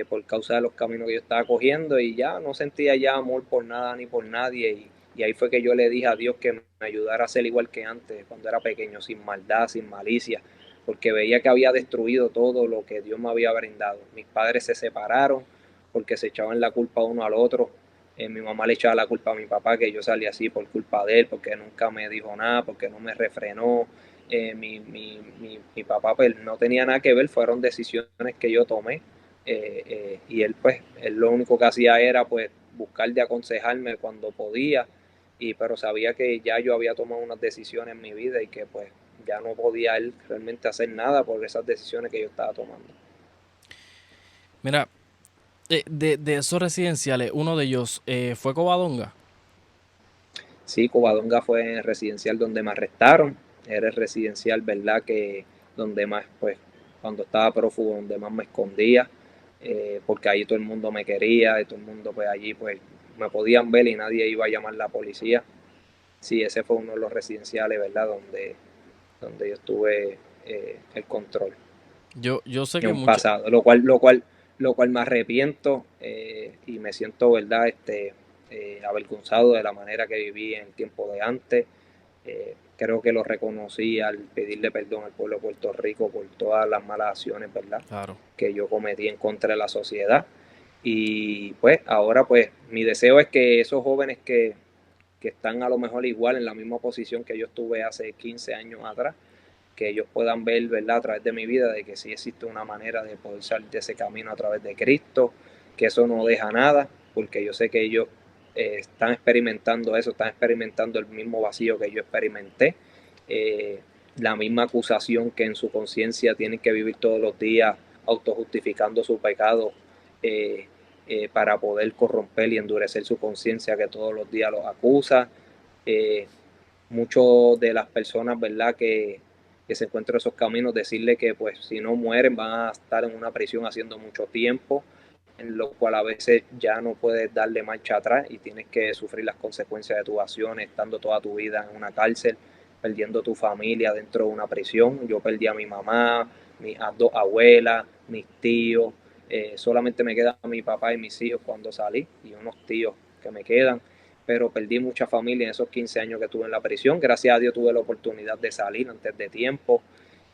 por causa de los caminos que yo estaba cogiendo, y ya no sentía ya amor por nada ni por nadie, y ahí fue que yo le dije a Dios que me ayudara a ser igual que antes, cuando era pequeño, sin maldad, sin malicia, porque veía que había destruido todo lo que Dios me había brindado. Mis padres se separaron porque se echaban la culpa uno al otro. Mi mamá le echaba la culpa a mi papá que yo salí así por culpa de él, porque nunca me dijo nada, porque no me refrenó. Mi papá pues no tenía nada que ver, fueron decisiones que yo tomé, y él pues él lo único que hacía era pues buscar de aconsejarme cuando podía, pero sabía que ya yo había tomado unas decisiones en mi vida y que pues ya no podía él realmente hacer nada por esas decisiones que yo estaba tomando. Mira, de esos residenciales, uno de ellos fue Covadonga. Sí, Covadonga fue el residencial donde me arrestaron. Era el residencial, ¿verdad? Que donde más, pues, cuando estaba prófugo, donde más me escondía, porque allí todo el mundo me quería, y todo el mundo, pues, allí, pues, me podían ver y nadie iba a llamar a la policía. Sí, ese fue uno de los residenciales, ¿verdad? Donde yo tuve el control Yo sé en que un mucho. pasado, lo cual me arrepiento, y me siento, ¿verdad? Avergonzado de la manera que viví en el tiempo de antes. Creo que lo reconocí al pedirle perdón al pueblo de Puerto Rico por todas las malas acciones, ¿verdad? Claro. Que yo cometí en contra de la sociedad. Y pues ahora pues mi deseo es que esos jóvenes que están a lo mejor igual en la misma posición que yo estuve hace 15 años atrás, que ellos puedan ver, ¿verdad? A través de mi vida, de que sí existe una manera de poder salir de ese camino a través de Cristo, que eso no deja nada, porque yo sé que ellos están experimentando eso, están experimentando el mismo vacío que yo experimenté, la misma acusación que en su conciencia tienen que vivir todos los días autojustificando su pecado, para poder corromper y endurecer su conciencia que todos los días los acusa. Eh, Muchas de las personas, ¿verdad?, que se encuentran en esos caminos, decirle que pues si no mueren van a estar en una prisión haciendo mucho tiempo, en lo cual a veces ya no puedes darle marcha atrás y tienes que sufrir las consecuencias de tus acciones, estando toda tu vida en una cárcel, perdiendo tu familia dentro de una prisión. Yo perdí a mi mamá, a dos abuelas, mis tíos, solamente me quedan mi papá y mis hijos cuando salí, y unos tíos que me quedan, pero perdí mucha familia en esos 15 años que estuve en la prisión. Gracias a Dios tuve la oportunidad de salir antes de tiempo,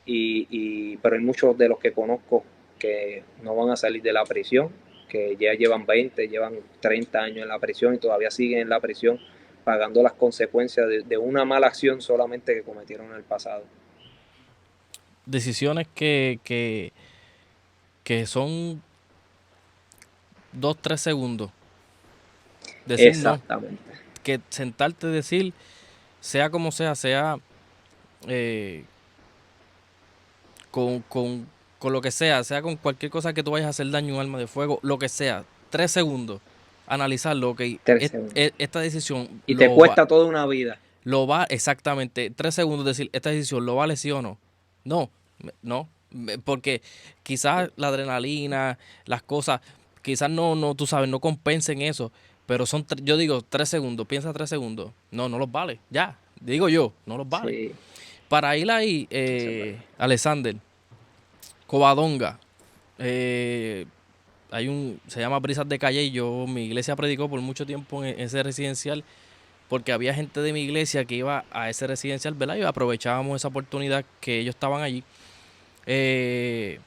pero hay muchos de los que conozco que no van a salir de la prisión, que ya llevan 20, llevan 30 años en la prisión y todavía siguen en la prisión pagando las consecuencias de una mala acción solamente que cometieron en el pasado. Decisiones que son 2, 3 segundos. Decir no. Exactamente. Que sentarte y decir, sea como sea eh, con lo que sea con cualquier cosa que tú vayas a hacer daño a un arma de fuego, lo que sea, 3 segundos, analizarlo, ok, 3 segundos. esta decisión Y te cuesta toda una vida. exactamente, 3 segundos decir, esta decisión lo vale sí o no. No, no, porque quizás la adrenalina, las cosas, quizás no, tú sabes, no compensen eso, pero yo digo 3 segundos, piensa 3 segundos, no los vale, ya, digo yo, no los vale. Sí, Para ir ahí, eso es verdad. Alexander, Covadonga, se llama Brisas de Calle, y mi iglesia predicó por mucho tiempo en ese residencial, porque había gente de mi iglesia que iba a ese residencial, ¿verdad? Y aprovechábamos esa oportunidad que ellos estaban allí. En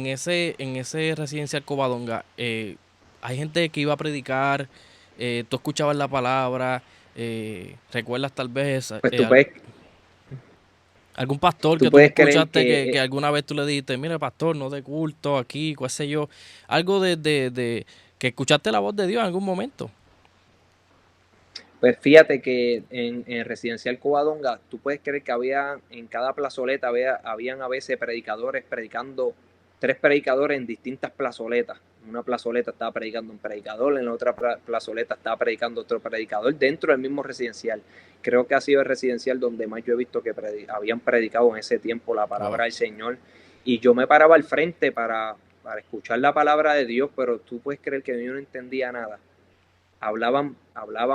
ese residencial Covadonga, hay gente que iba a predicar, tú escuchabas la palabra, recuerdas tal vez Pues algún pastor tú que tú puedes creer escuchaste que que alguna vez tú le dijiste, mire pastor, no de culto aquí, qué sé yo, algo de que escuchaste la voz de Dios en algún momento. Pues fíjate que en Residencial Covadonga, tú puedes creer que en cada plazoleta habían a veces predicadores predicando tres predicadores en distintas plazoletas. En una plazoleta estaba predicando un predicador, en la otra plazoleta estaba predicando otro predicador dentro del mismo residencial. Creo que ha sido el residencial donde más yo he visto que habían predicado en ese tiempo la palabra del Señor. Y yo me paraba al frente para escuchar la palabra de Dios, pero tú puedes creer que yo no entendía nada. Hablaban,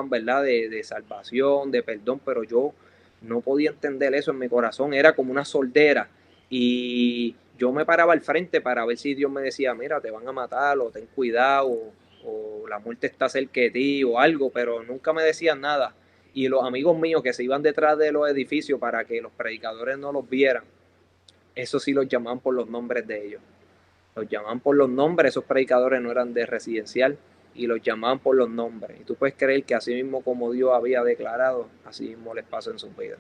¿verdad? De salvación, de perdón, pero yo no podía entender eso en mi corazón. Era como una soldera. Y yo me paraba al frente para ver si Dios me decía, mira, te van a matar, o ten cuidado, o la muerte está cerca de ti, o algo, pero nunca me decían nada. Y los amigos míos que se iban detrás de los edificios para que los predicadores no los vieran, eso sí los llamaban por los nombres de ellos. Los llamaban por los nombres, esos predicadores no eran de residencial, y los llamaban por los nombres. Y tú puedes creer que así mismo como Dios había declarado, así mismo les pasó en sus vidas.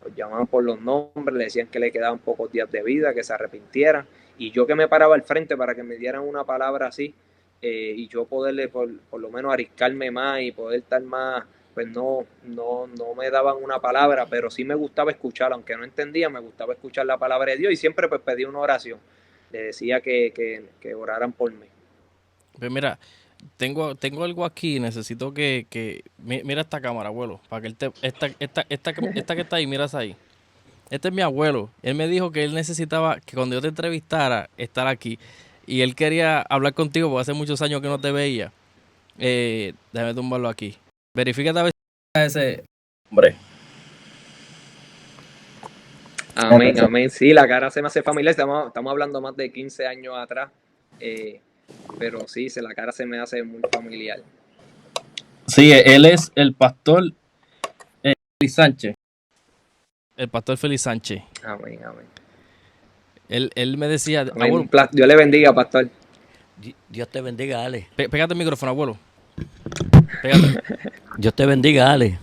Los llamaban por los nombres, le decían que le quedaban pocos días de vida, que se arrepintieran. Y yo que me paraba al frente para que me dieran una palabra así, y yo poderle por lo menos arriscarme más y poder estar más, pues no me daban una palabra, pero sí me gustaba escuchar, aunque no entendía, me gustaba escuchar la palabra de Dios, y siempre pues pedí una oración. Le decía que oraran por mí. Pues mira, tengo algo aquí, necesito mira esta cámara, abuelo, para que él esta que está ahí, miras ahí. Este es mi abuelo. Él me dijo que él necesitaba que cuando yo te entrevistara, estar aquí. Y él quería hablar contigo porque hace muchos años que no te veía. Déjame tumbarlo aquí. Verifícate a ver si ese hombre. Amén, amén. Sí, la cara se me hace familiar. Estamos hablando más de 15 años atrás. Pero sí, la cara se me hace muy familiar. Sí, él es el pastor Félix Sánchez. El pastor Félix Sánchez. Amén, amén. Él me decía, Amén. abuelo, Dios le bendiga, pastor. Dios te bendiga, Ale. Pégate el micrófono, abuelo. Pégate. Dios te bendiga, Ale.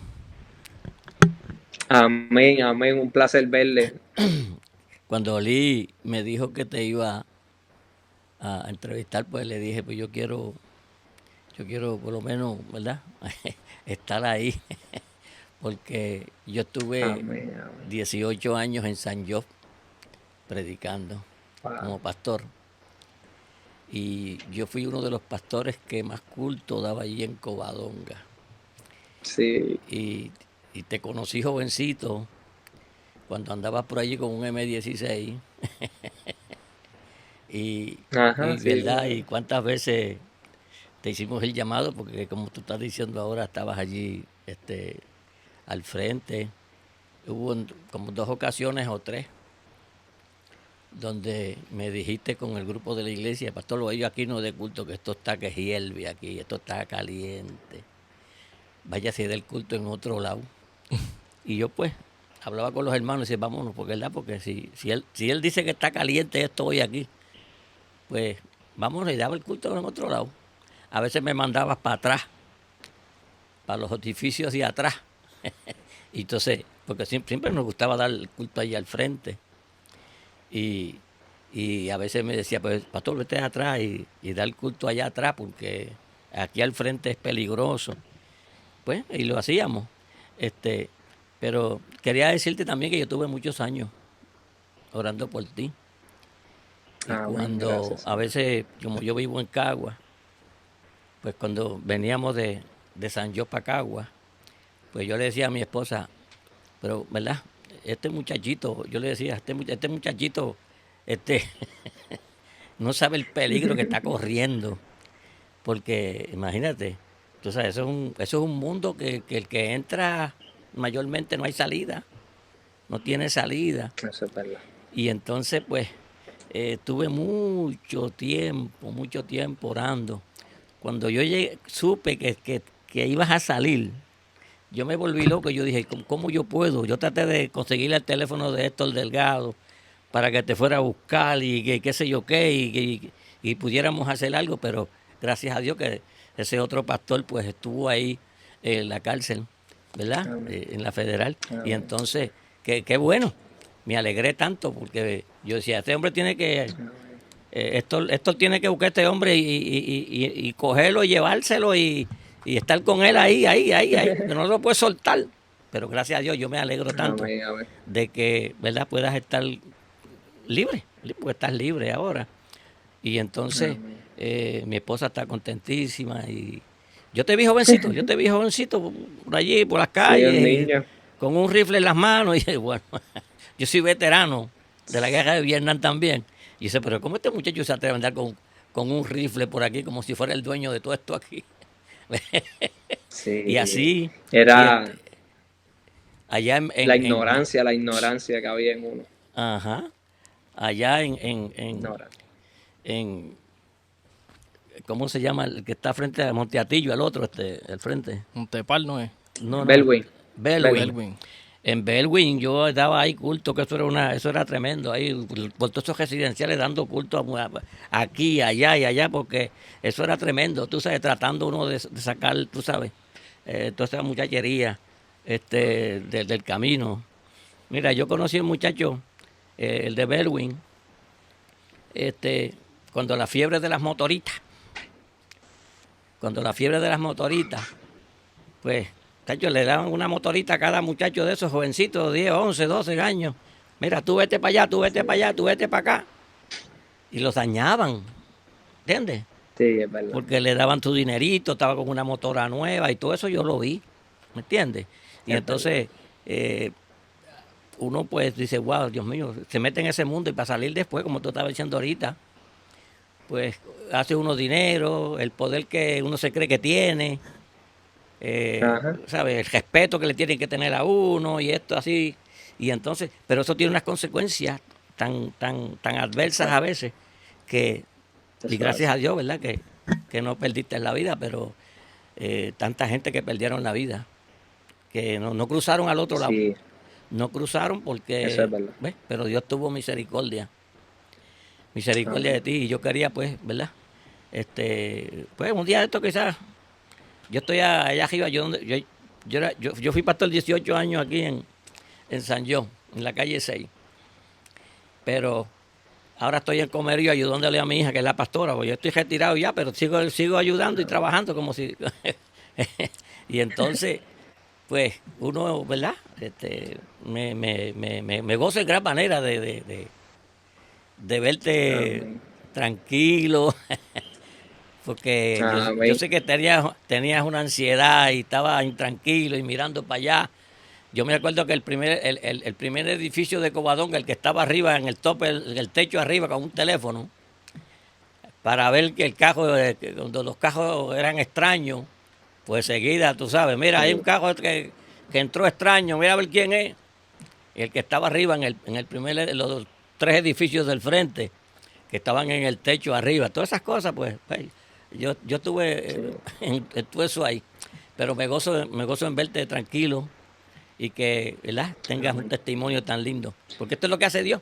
Amén, amén. Un placer verle. Cuando Lee me dijo que te iba a entrevistar, pues le dije, pues yo quiero por lo menos, ¿verdad? Estar ahí. Porque yo estuve Amén, amén. 18 años en San Job predicando como pastor. Y yo fui uno de los pastores que más culto daba allí en Covadonga. Sí. Y te conocí jovencito cuando andabas por allí con un M16. Ajá, sí, ¿verdad? Y cuántas veces te hicimos el llamado, porque como tú estás diciendo ahora, estabas allí al frente. Hubo como 2 ocasiones o 3 donde me dijiste con el grupo de la iglesia, pastor, lo ellos aquí no de culto, que esto está que hierve aquí, esto está caliente. Váyase del culto en otro lado. Y yo pues hablaba con los hermanos y decía, vámonos, porque si él dice que está caliente esto hoy aquí, pues vámonos y daba el culto en otro lado. A veces me mandabas para atrás, para los edificios de atrás. Y entonces, porque siempre nos gustaba dar el culto ahí al frente. Y a veces me decía, pues pastor, vete atrás y da el culto allá atrás, porque aquí al frente es peligroso. Pues, y lo hacíamos. Pero quería decirte también que yo tuve muchos años orando por ti. Y cuando gracias. a veces, como yo vivo en Cagua, pues cuando veníamos de San Job para Cagua, pues yo le decía a mi esposa, pero, ¿verdad? Este muchachito, yo le decía, este muchachito, no sabe el peligro que está corriendo. Porque, imagínate, tú sabes, eso es un mundo que el que entra mayormente no hay salida, no tiene salida. Eso es verdad. Y entonces, pues, tuve mucho tiempo orando. Cuando yo supe que ibas a salir, yo me volví loco. Yo dije, ¿cómo yo puedo? Yo traté de conseguirle el teléfono de Héctor Delgado para que te fuera a buscar y qué sé yo qué, y pudiéramos hacer algo, pero gracias a Dios que ese otro pastor pues estuvo ahí en la cárcel, ¿verdad? En la federal. Y entonces, qué bueno, me alegré tanto porque yo decía, este hombre tiene que, esto tiene que buscar a este hombre y cogerlo y llevárselo y estar con él ahí, que no lo puede soltar. Pero gracias a Dios yo me alegro tanto Amén, amén. de que, ¿verdad?, puedas estar libre, porque estás libre ahora. Y entonces Amén. mi esposa está contentísima y yo te vi jovencito, por allí, por las Sí, un calles, niño. con un rifle en las manos y bueno, yo soy veterano de la guerra de Vietnam también. Y dice, pero ¿cómo este muchacho se atreve a andar con un rifle por aquí como si fuera el dueño de todo esto aquí? Y Sí. así, y Era allá en la ignorancia que había en uno. ajá, allá Ignorancia. en ¿cómo se llama? El que está frente a Monteatillo, el otro, el frente. Montepal no es. No, Bellwin. Bellwin. Bellwin. En Bellwin yo daba ahí culto, que eso era tremendo, ahí por todos esos residenciales dando culto aquí, allá y allá, porque eso era tremendo, tú sabes, tratando uno de sacar, tú sabes, toda esa muchachería del camino. Mira, yo conocí a un muchacho, el de Bellwin, cuando la fiebre de las motoritas, pues, tacho, le daban una motorita a cada muchacho de esos jovencitos, 10, 11, 12 años. Mira, tú vete para allá, tú vete para allá, tú vete para acá. Y los dañaban, ¿entiendes? Sí, es verdad. Porque le daban tu dinerito, estaba con una motora nueva y todo eso yo lo vi, ¿me entiendes? Y Es entonces uno pues dice, wow, Dios mío, se mete en ese mundo y para salir después, como tú estabas diciendo ahorita, pues hace uno dinero, el poder que uno se cree que tiene, Ajá. ¿sabes? El respeto que le tienen que tener a uno y esto así. Y entonces, pero eso tiene unas consecuencias tan adversas a veces que, y gracias a Dios, ¿verdad? Que no perdiste la vida, pero tanta gente que perdieron la vida, que no cruzaron al otro lado. Sí, No cruzaron eso porque, es verdad. ¿ves? Pero Dios tuvo misericordia de Amén. ti. Y yo quería, pues, ¿verdad? Pues un día de esto quizás, yo estoy allá arriba, yo fui pastor 18 años aquí en San John, en la calle 6. Pero ahora estoy en Comerío ayudándole a mi hija, que es la pastora, porque yo estoy retirado ya, pero sigo ayudando y trabajando como si... Y entonces, pues, uno, ¿verdad? Me gozo en gran manera de verte Amén. tranquilo, porque yo Amén. sé que tenías una ansiedad y estabas intranquilo y mirando para allá. Yo me acuerdo que el primer edificio de Covadonga, el que estaba arriba, en el tope, en el techo arriba, con un teléfono, para ver que cuando los cajos eran extraños, pues seguida, tú sabes, mira, hay un Sí, cajo que entró extraño, mira a ver quién es. El que estaba arriba los 3 edificios del frente, que estaban en el techo arriba, todas esas cosas, pues yo tuve sí. en todo eso ahí. Pero me gozo en verte tranquilo y que, ¿verdad? Tengas un Amén. testimonio tan lindo. Porque esto es lo que hace Dios,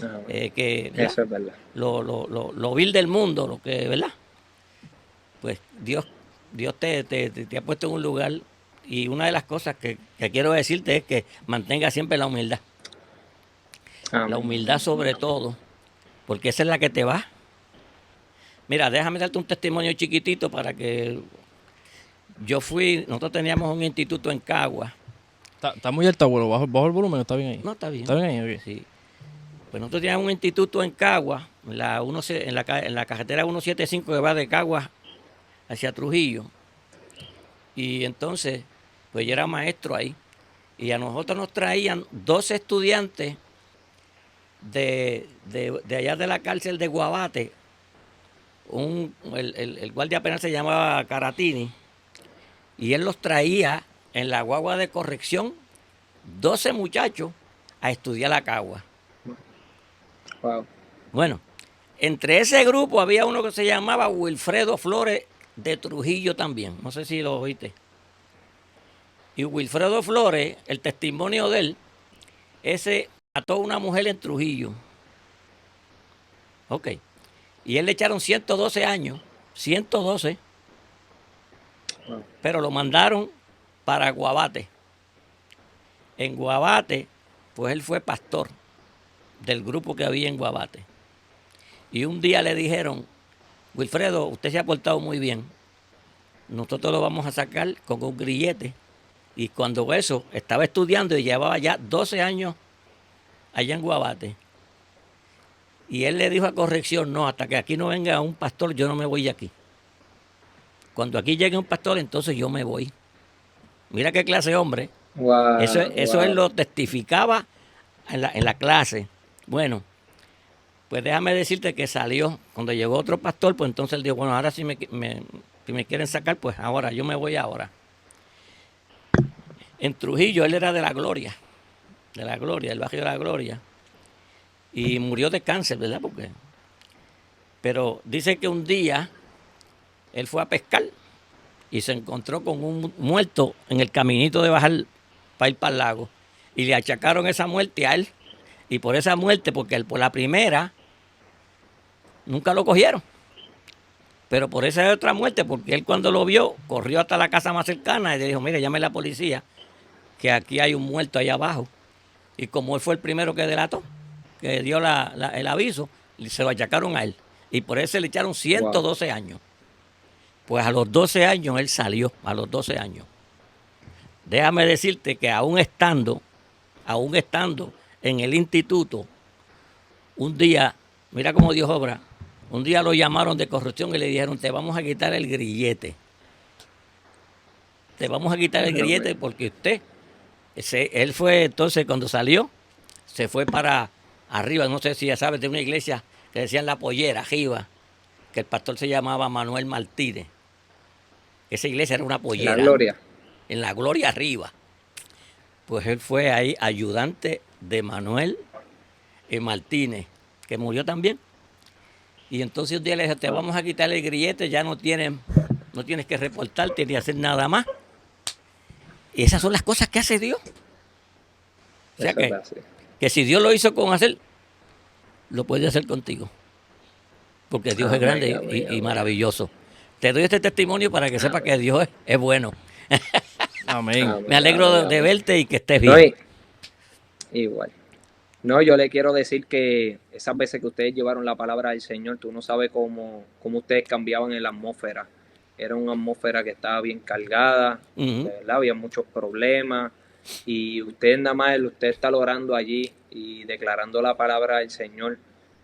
Amén. que, ¿verdad? Eso es verdad. Lo vil del mundo, lo que, ¿verdad? Pues Dios te ha puesto en un lugar y una de las cosas que quiero decirte es que mantenga siempre la humildad. La Amén. humildad sobre todo, porque esa es la que te va. Mira, déjame darte un testimonio chiquitito para que nosotros teníamos un instituto en Cagua. Está muy alto, abuelo. Bajo el volumen, está bien ahí. No, está bien. Está bien ahí, ok. Sí. Pues nosotros teníamos un instituto en Cagua, en la carretera 175 que va de Cagua hacia Trujillo. Y entonces, pues yo era maestro ahí. Y a nosotros nos traían 12 estudiantes de allá de la cárcel de Guabate. El guardia penal se llamaba Caratini. Y él los traía en la guagua de corrección, 12 muchachos, a estudiar la Cagua. Wow. Bueno, entre ese grupo había uno que se llamaba Wilfredo Flores de Trujillo también. No sé si lo oíste. Y Wilfredo Flores, el testimonio de él, ese mató a una mujer en Trujillo. Ok. Y él le echaron 112 años, 112, Wow. pero lo mandaron para Guabate. En Guabate, pues él fue pastor del grupo que había en Guabate. Y un día le dijeron, Wilfredo, usted se ha portado muy bien. Nosotros lo vamos a sacar con un grillete. Y cuando eso, estaba estudiando y llevaba ya 12 años allá en Guabate. Y él le dijo a corrección, no, hasta que aquí no venga un pastor, yo no me voy de aquí. Cuando aquí llegue un pastor, entonces yo me voy. Mira qué clase de hombre. Wow, Eso él wow. lo testificaba en la clase. Bueno, pues déjame decirte que salió. Cuando llegó otro pastor, pues entonces él dijo, bueno, ahora si me quieren sacar, pues ahora, yo me voy ahora. En Trujillo él era de La Gloria, del barrio de La Gloria. Y murió de cáncer, ¿verdad? Pero dice que un día él fue a pescar y se encontró con un muerto en el caminito de bajar para ir para el lago. Y le achacaron esa muerte a él. Y por esa muerte, porque él por la primera nunca lo cogieron. Pero por esa otra muerte, porque él cuando lo vio, corrió hasta la casa más cercana y le dijo, mire, llame a la policía, que aquí hay un muerto allá abajo. Y como él fue el primero que delató, que dio el aviso, se lo achacaron a él. Y por eso le echaron Wow. 112 años. Pues a los 12 años él salió, a los 12 años. Déjame decirte que aún estando en el instituto, un día, mira cómo Dios obra, un día lo llamaron de corrupción y le dijeron, te vamos a quitar el grillete. Te vamos a quitar el grillete porque él fue entonces cuando salió, se fue para arriba, no sé si ya sabes, de una iglesia que decían La Pollera, arriba, que el pastor se llamaba Manuel Martínez. Esa iglesia era una La pollera, gloria. en La Gloria arriba. Pues él fue ahí ayudante de Manuel Martínez, que murió también. Y entonces un día le dijo, te vamos a quitar el grillete, ya no tienes que reportarte ni hacer nada más. Y esas son las cosas que hace Dios. O sea Eso es así. que si Dios lo hizo con hacer, lo puede hacer contigo. Porque Dios es grande Amén, y amén. maravilloso. Te doy este testimonio para que sepas que Dios es bueno. Amén. Amén, Me alegro amén, de amén. verte y que estés No, bien. igual. No, yo le quiero decir que esas veces que ustedes llevaron la palabra del Señor, tú no sabes cómo ustedes cambiaban en la atmósfera. Era una atmósfera que estaba bien cargada, Ujú. de verdad, había muchos problemas. Y usted nada más, usted está orando allí y declarando la palabra del Señor,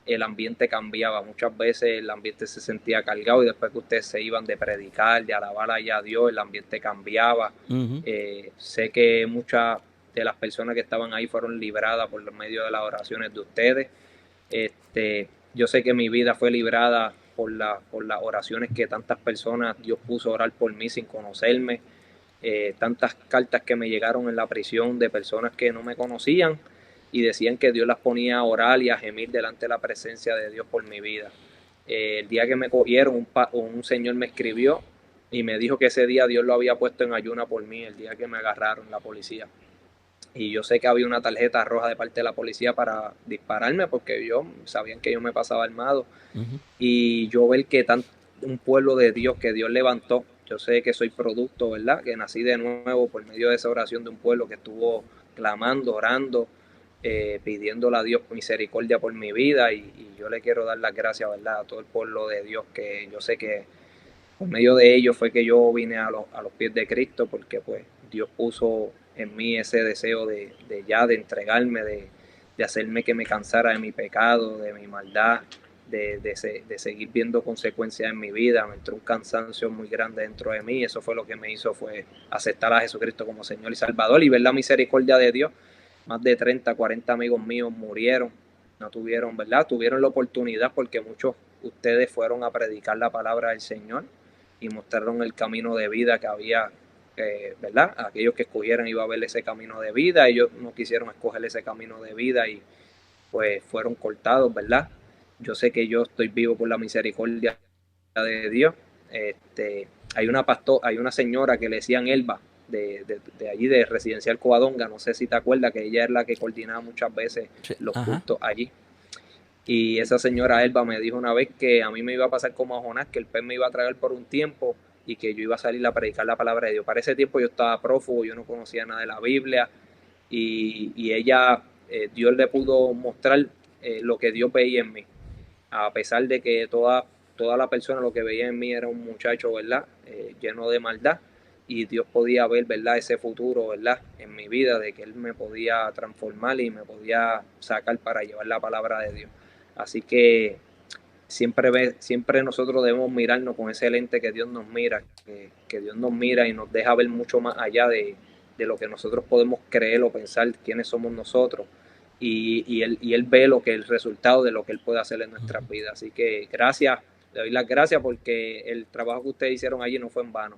el ambiente cambiaba. Muchas veces el ambiente se sentía cargado y después que ustedes se iban de predicar, de alabar allá a Dios, el ambiente cambiaba. Ujú. Sé que muchas de las personas que estaban ahí fueron libradas por medio de las oraciones de ustedes. Yo sé que mi vida fue librada por las oraciones que tantas personas Dios puso a orar por mí sin conocerme. Tantas cartas que me llegaron en la prisión de personas que no me conocían y decían que Dios las ponía a orar y a gemir delante de la presencia de Dios por mi vida. El día que me cogieron, un señor me escribió y me dijo que ese día Dios lo había puesto en ayuna por mí, el día que me agarraron la policía. Y yo sé que había una tarjeta roja de parte de la policía para dispararme porque sabían que yo me pasaba armado. Ujú. Y yo ver que un pueblo de Dios que Dios levantó, yo sé que soy producto, ¿verdad? Que nací de nuevo por medio de esa oración de un pueblo que estuvo clamando, orando, pidiéndole a Dios misericordia por mi vida y yo le quiero dar las gracias, ¿verdad? A todo el pueblo de Dios que yo sé que por medio de ellos fue que yo vine a los pies de Cristo porque pues Dios puso en mí ese deseo de entregarme, de hacerme que me cansara de mi pecado, de mi maldad, de seguir viendo consecuencias en mi vida. Me entró un cansancio muy grande dentro de mí. Eso fue lo que me hizo, fue aceptar a Jesucristo como Señor y Salvador y ver la misericordia de Dios. Más de 30, 40 amigos míos murieron, no tuvieron, ¿verdad? Tuvieron la oportunidad porque muchos ustedes fueron a predicar la palabra del Señor y mostraron el camino de vida que había, ¿verdad? Aquellos que escogieran iba a ver ese camino de vida, ellos no quisieron escoger ese camino de vida y pues fueron cortados, ¿verdad? Yo sé que yo estoy vivo por la misericordia de Dios. Hay una señora que le decían Elba, de allí, de Residencial Covadonga, no sé si te acuerdas, que ella es la que coordinaba muchas veces Sí. los Ajá. cultos allí. Y esa señora Elba me dijo una vez que a mí me iba a pasar como a Jonás, que el pez me iba a traer por un tiempo y que yo iba a salir a predicar la palabra de Dios. Para ese tiempo yo estaba prófugo, yo no conocía nada de la Biblia y ella, Dios le pudo mostrar lo que Dios veía en mí. A pesar de que toda la persona lo que veía en mí era un muchacho, ¿verdad? Lleno de maldad. Y Dios podía ver, ¿verdad? Ese futuro, ¿verdad? En mi vida, de que Él me podía transformar y me podía sacar para llevar la palabra de Dios. Así que siempre nosotros debemos mirarnos con ese lente que Dios nos mira, que Dios nos mira y nos deja ver mucho más allá de lo que nosotros podemos creer o pensar quiénes somos nosotros. Él ve lo que el resultado de lo que Él puede hacer en nuestras vidas. Así que gracias, le doy las gracias porque el trabajo que ustedes hicieron allí no fue en vano.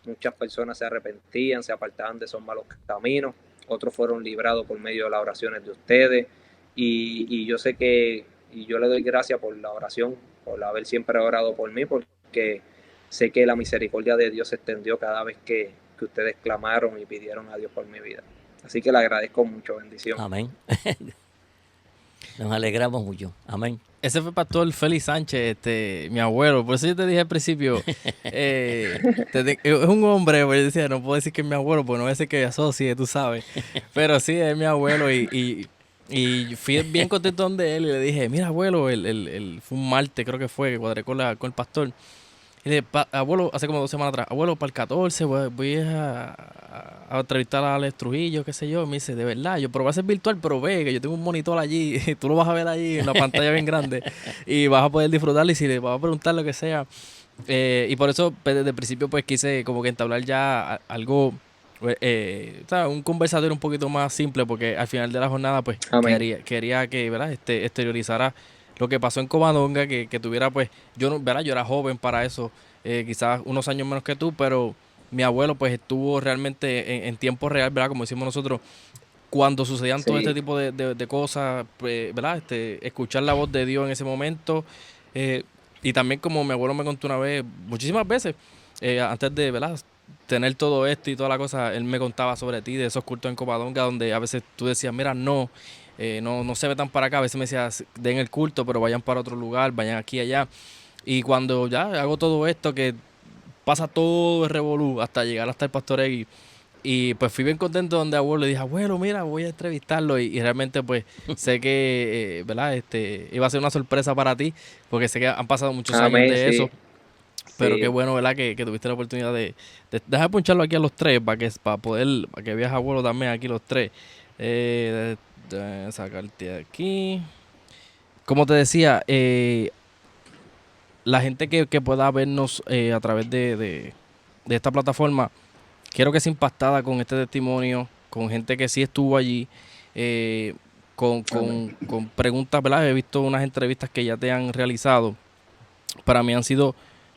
Muchas personas se arrepentían, se apartaban de esos malos caminos, otros fueron librados por medio de las oraciones de ustedes. Y yo sé que, y yo le doy gracias por la oración, por haber siempre orado por mí, porque sé que la misericordia de Dios se extendió cada vez que ustedes clamaron y pidieron a Dios por mi vida. Así que le agradezco mucho, bendición. Amén. Nos alegramos mucho. Amén. Ese fue Pastor Félix Sánchez, mi abuelo. Por eso yo te dije al principio, es un hombre, pues yo decía, no puedo decir que es mi abuelo, porque no es que asocie, tú sabes. Pero sí, es mi abuelo y fui bien contento donde él y le dije, mira abuelo, fue un martes, creo que fue, que cuadré con el pastor. Y le dije, abuelo, hace como 2 semanas atrás, abuelo, para el 14 voy a entrevistar a Alex Trujillo, qué sé yo. Y me dice, de verdad, pero va a ser virtual, pero ve, que yo tengo un monitor allí, y tú lo vas a ver allí en la pantalla bien grande, y vas a poder disfrutarlo, y si le vas a preguntar lo que sea. Y por eso, pues, desde el principio, pues, quise como que entablar ya algo, ¿sabes? Un conversatorio un poquito más simple, porque al final de la jornada, pues, quería que, ¿verdad? Exteriorizara lo que pasó en Covadonga, que tuviera, pues, ¿verdad? Yo era joven para eso, quizás unos años menos que tú, pero mi abuelo, pues, estuvo realmente en tiempo real, ¿verdad? Como decimos nosotros, cuando sucedían todo este tipo de cosas, pues, ¿verdad? Escuchar la voz de Dios en ese momento, y también como mi abuelo me contó una vez, muchísimas veces, antes de, ¿verdad? Tener todo esto y toda la cosa, él me contaba sobre ti, de esos cultos en Covadonga, donde a veces tú decías, mira, no se ve tan para acá. A veces me decía, den el culto, pero vayan para otro lugar, vayan aquí y allá. Y cuando ya hago todo esto, que pasa todo el revolú hasta llegar hasta el Pastor Egui, y pues fui bien contento donde abuelo le dije, abuelo, mira, voy a entrevistarlo, y realmente pues sé que, ¿verdad? Iba a ser una sorpresa para ti, porque sé que han pasado muchos años de eso. Pero qué bueno, ¿verdad? Que tuviste la oportunidad de dejar puncharlo aquí a los 3, para que veas abuelo también aquí los 3. Sacarte aquí. Como te decía, la gente que pueda vernos a través de esta plataforma, quiero que sea impactada con este testimonio, con gente que sí estuvo allí, con preguntas, ¿verdad? He visto unas entrevistas que ya te han realizado. Para mí han sido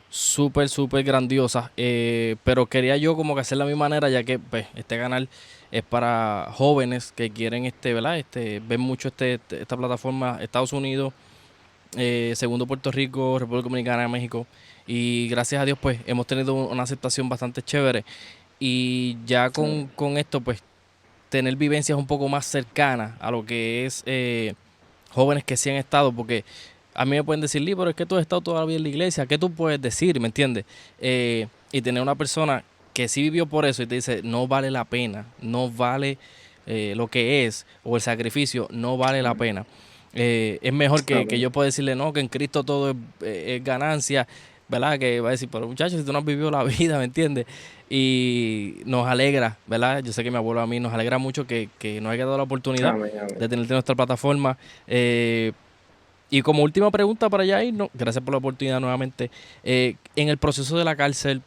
súper, súper grandiosas, pero quería yo como que hacerla a mi manera, ya que pues, este canal es para jóvenes que quieren, ¿verdad? Ven mucho esta plataforma, Estados Unidos, segundo Puerto Rico, República Dominicana, México, y gracias a Dios pues hemos tenido una aceptación bastante chévere, y ya con esto pues tener vivencias un poco más cercanas a lo que es jóvenes que sí han estado, porque a mí me pueden decir, Lee, pero es que tú has estado toda la vida en la iglesia, ¿qué tú puedes decir? ¿Me entiendes? Y tener una persona que sí vivió por eso y te dice, no vale la pena, no vale lo que es, o el sacrificio, no vale la pena. Es mejor que yo pueda decirle, no, que en Cristo todo es ganancia, ¿verdad? Que va a decir, pero muchachos, si tú no has vivido la vida, ¿me entiendes? Y nos alegra, ¿verdad? Yo sé que mi abuelo a mí nos alegra mucho que nos haya dado la oportunidad de tenerte en nuestra plataforma. Y como última pregunta para ya irnos, gracias por la oportunidad nuevamente, en el proceso de la cárcel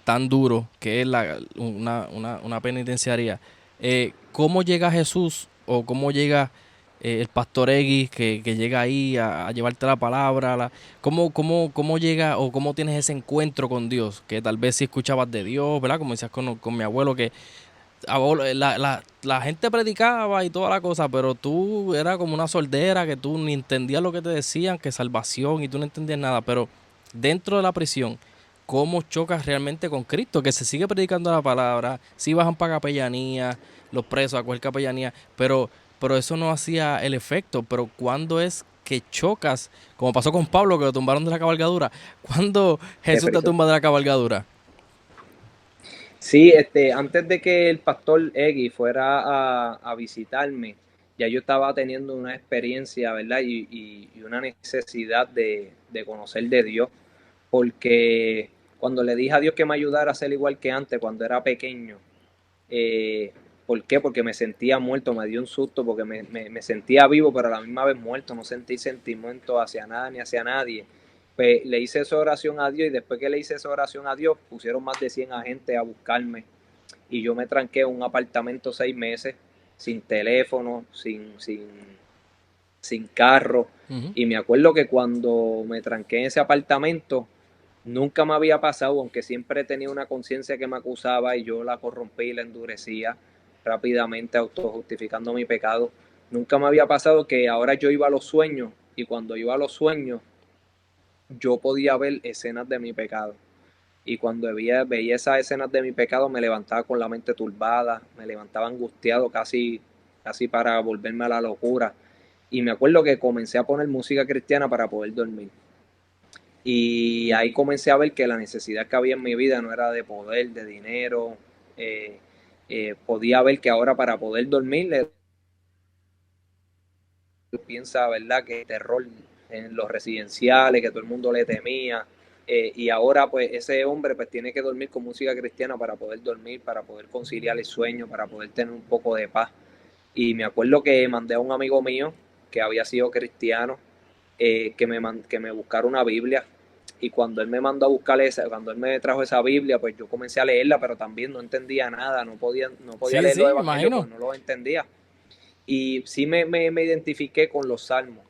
tan duro que es una penitenciaría, ¿cómo llega Jesús o cómo llega el Pastor Egui que llega ahí a llevarte la palabra? ¿Cómo llega o cómo tienes ese encuentro con Dios? Que tal vez si escuchabas de Dios, ¿verdad? Como decías con mi abuelo, que la gente predicaba y toda la cosa, pero tú eras como una sordera, que tú ni entendías lo que te decían, que salvación, y tú no entendías nada. Pero dentro de la prisión, ¿cómo chocas realmente con Cristo? Que se sigue predicando la palabra, sí bajan para capellanía, los presos a cualquier capellanía, pero eso no hacía el efecto. Pero cuando es que chocas, como pasó con Pablo, que lo tumbaron de la cabalgadura, ¿cuándo Jesús te tumba de la cabalgadura? Sí, antes de que el Pastor Egui fuera a visitarme, ya yo estaba teniendo una experiencia, ¿verdad? Y una necesidad de conocer de Dios, porque cuando le dije a Dios que me ayudara a ser igual que antes, cuando era pequeño, ¿Por qué? Porque me sentía muerto, me dio un susto, porque me sentía vivo, pero a la misma vez muerto, no sentí sentimiento hacia nada ni hacia nadie. Pues le hice esa oración a Dios y después que le hice esa oración a Dios, pusieron más de 100 agentes a buscarme y yo me tranqué en un apartamento 6 meses, sin teléfono, sin carro. Ujú. Y me acuerdo que cuando me tranqué en ese apartamento, nunca me había pasado, aunque siempre tenía una conciencia que me acusaba y yo la corrompí y la endurecía rápidamente, autojustificando mi pecado. Nunca me había pasado que ahora yo iba a los sueños y cuando iba a los sueños yo podía ver escenas de mi pecado. Y cuando veía esas escenas de mi pecado me levantaba con la mente turbada, me levantaba angustiado casi para volverme a la locura. Y me acuerdo que comencé a poner música cristiana para poder dormir. Y ahí comencé a ver que la necesidad que había en mi vida no era de poder, de dinero. eh, Podía ver que ahora para poder dormir, piensa, ¿verdad?, que terror en los residenciales, que todo el mundo le temía. Y ahora pues ese hombre pues tiene que dormir con música cristiana para poder dormir, para poder conciliar el sueño, para poder tener un poco de paz. Y me acuerdo que mandé a un amigo mío que había sido cristiano, que me buscara una Biblia. Y cuando él me mandó a buscar cuando él me trajo esa Biblia, pues yo comencé a leerla, pero también no entendía nada, no podía Sí, leer sí, los me evangelios, imagino. pues no los entendía. Y sí me identifiqué con los salmos.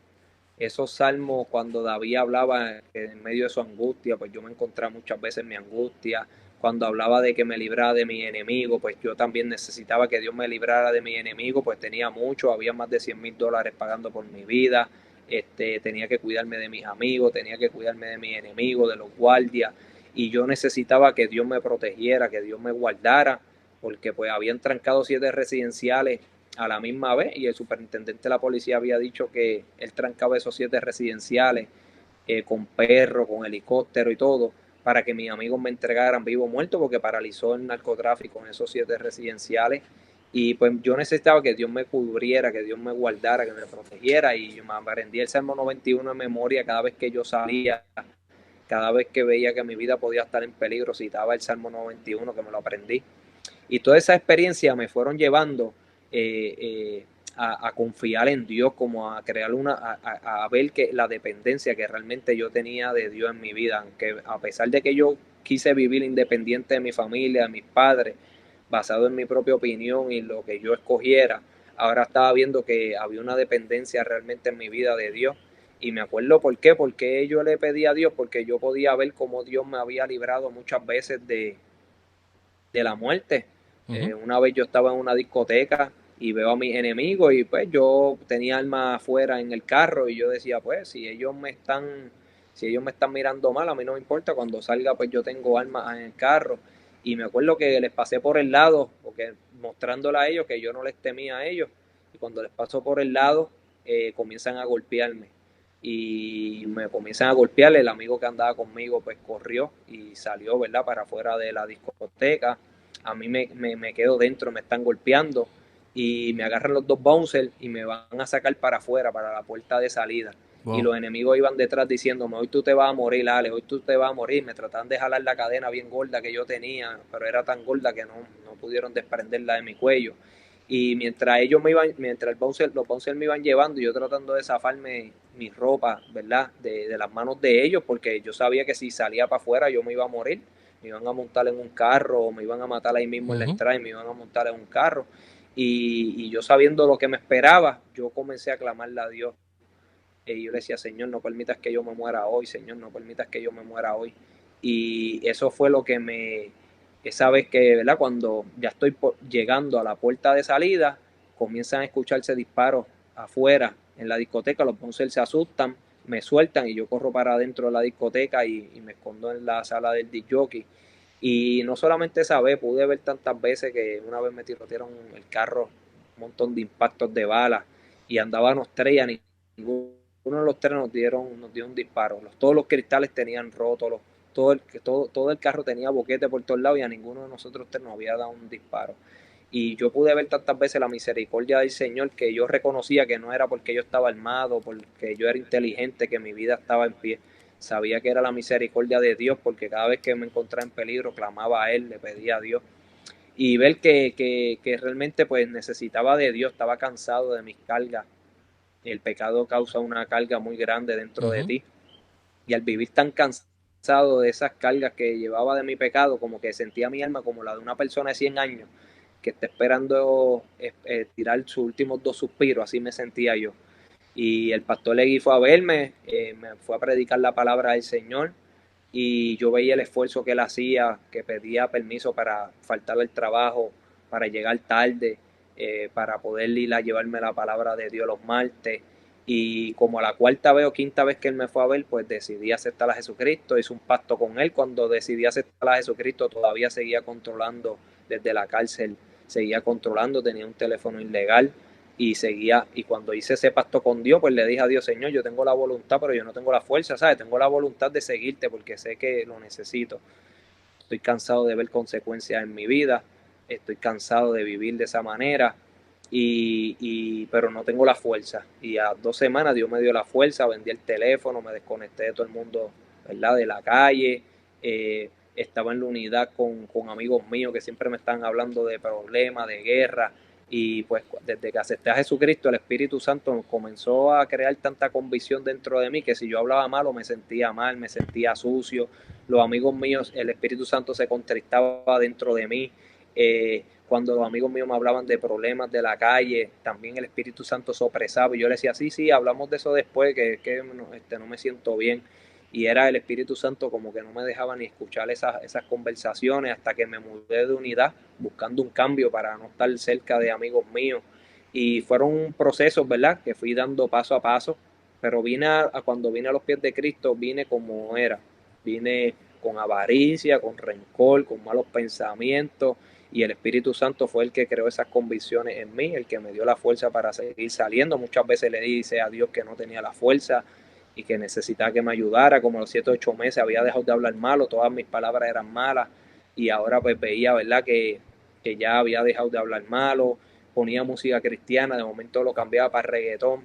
Esos salmos cuando David hablaba en medio de su angustia, pues yo me encontraba muchas veces en mi angustia. Cuando hablaba de que me librara de mi enemigo, pues yo también necesitaba que Dios me librara de mi enemigo, pues tenía mucho, había más de $100,000 pagando por mi vida. Tenía que cuidarme de mis amigos, tenía que cuidarme de mis enemigos, de los guardias, y yo necesitaba que Dios me protegiera, que Dios me guardara, porque pues habían trancado 7 residenciales a la misma vez y el superintendente de la policía había dicho que él trancaba esos 7 residenciales con perro, con helicóptero y todo para que mis amigos me entregaran vivo o muerto porque paralizó el narcotráfico en esos 7 residenciales y pues yo necesitaba que Dios me cubriera, que Dios me guardara, que me protegiera y yo me aprendí el Salmo 91 en memoria cada vez que yo salía, cada vez que veía que mi vida podía estar en peligro, citaba el Salmo 91 que me lo aprendí y toda esa experiencia me fueron llevando a confiar en Dios, como a crear a ver que la dependencia que realmente yo tenía de Dios en mi vida, aunque a pesar de que yo quise vivir independiente de mi familia, de mis padres, basado en mi propia opinión y lo que yo escogiera, ahora estaba viendo que había una dependencia realmente en mi vida de Dios. Y me acuerdo por qué, porque yo le pedí a Dios, porque yo podía ver cómo Dios me había librado muchas veces de la muerte. Ujú. Una vez yo estaba en una discoteca y veo a mis enemigos y pues yo tenía armas afuera en el carro y yo decía, pues si ellos me están mirando mal, a mí no me importa, cuando salga pues yo tengo armas en el carro. Y me acuerdo que les pasé por el lado, porque mostrándole a ellos que yo no les temía a ellos, y cuando les paso por el lado, comienzan a golpearme. Y me comienzan a golpear, el amigo que andaba conmigo pues corrió y salió, ¿verdad?, para afuera de la discoteca. A mí me quedo dentro, me están golpeando y me agarran los dos bouncers y me van a sacar para afuera, para la puerta de salida. Y Wow. los enemigos iban detrás diciéndome, hoy tú te vas a morir, Ale, hoy tú te vas a morir. Me trataban de jalar la cadena bien gorda que yo tenía, pero era tan gorda que no pudieron desprenderla de mi cuello. Y mientras los bouncers me iban llevando, yo tratando de zafarme mi ropa, ¿verdad?, de las manos de ellos, porque yo sabía que si salía para afuera yo me iba a morir, me iban a montar en un carro, o me iban a matar ahí mismo en la Ujú. entrada y me iban a montar en un carro. Y yo sabiendo lo que me esperaba, yo comencé a clamarle a Dios. Y yo le decía, Señor, no permitas que yo me muera hoy, Señor, no permitas que yo me muera hoy. Y eso fue lo que esa vez que, ¿verdad?, cuando ya estoy llegando a la puerta de salida, comienzan a escucharse disparos afuera en la discoteca, los bouncers se asustan, me sueltan y yo corro para adentro de la discoteca y me escondo en la sala del disc jockey. Y no solamente esa vez, pude ver tantas veces que una vez me tirotearon el carro, un montón de impactos de balas y andábamos 3 y ninguno de los 3 nos dio un disparo. Todos los cristales tenían rotos, todo el carro tenía boquete por todos lados y a ninguno de nosotros 3 nos había dado un disparo. Y yo pude ver tantas veces la misericordia del Señor que yo reconocía que no era porque yo estaba armado, porque yo era inteligente, que mi vida estaba en pie. Sabía que era la misericordia de Dios porque cada vez que me encontraba en peligro clamaba a Él, le pedía a Dios. y ver que realmente pues necesitaba de Dios, estaba cansado de mis cargas. El pecado causa una carga muy grande dentro de ti, y al vivir tan cansado de esas cargas que llevaba de mi pecado, como que sentía mi alma como la de una persona de 100 años que está esperando tirar sus últimos 2 suspiros, así me sentía yo. Y el pastor Legui fue a verme, me fue a predicar la palabra del Señor, y yo veía el esfuerzo que él hacía, que pedía permiso para faltar al trabajo, para llegar tarde, para poder ir a llevarme la palabra de Dios los martes. Y como a la cuarta vez o quinta vez que él me fue a ver, pues decidí aceptar a Jesucristo, hice un pacto con él. Cuando decidí aceptar a Jesucristo todavía seguía controlando desde la cárcel, seguía controlando, tenía un teléfono ilegal y seguía. Y cuando hice ese pacto con Dios, pues le dije a Dios: Señor, yo tengo la voluntad, pero yo no tengo la fuerza, ¿sabes? Tengo la voluntad de seguirte porque sé que lo necesito. Estoy cansado de ver consecuencias en mi vida, estoy cansado de vivir de esa manera, pero no tengo la fuerza. Y a 2 semanas Dios me dio la fuerza, vendí el teléfono, me desconecté de todo el mundo, ¿verdad? De la calle. Estaba en la unidad con amigos míos que siempre me están hablando de problemas, de guerra. Y pues desde que acepté a Jesucristo, el Espíritu Santo comenzó a crear tanta convicción dentro de mí que si yo hablaba malo me sentía mal, me sentía sucio. Los amigos míos, el Espíritu Santo se contristaba dentro de mí. Cuando los amigos míos me hablaban de problemas de la calle, también el Espíritu Santo se opresaba y yo le decía: sí, hablamos de eso después, que no me siento bien. Y era el Espíritu Santo como que no me dejaba ni escuchar esas conversaciones, hasta que me mudé de unidad buscando un cambio para no estar cerca de amigos míos. Y fueron procesos, ¿verdad?, que fui dando paso a paso, pero cuando vine a los pies de Cristo, vine como era. Vine con avaricia, con rencor, con malos pensamientos, y el Espíritu Santo fue el que creó esas convicciones en mí, el que me dio la fuerza para seguir saliendo. Muchas veces le dije a Dios que no tenía la fuerza y que necesitaba que me ayudara. Como a los 7 o 8 meses había dejado de hablar malo, todas mis palabras eran malas, y ahora pues veía, ¿verdad?, que ya había dejado de hablar malo, ponía música cristiana, de momento lo cambiaba para reggaetón.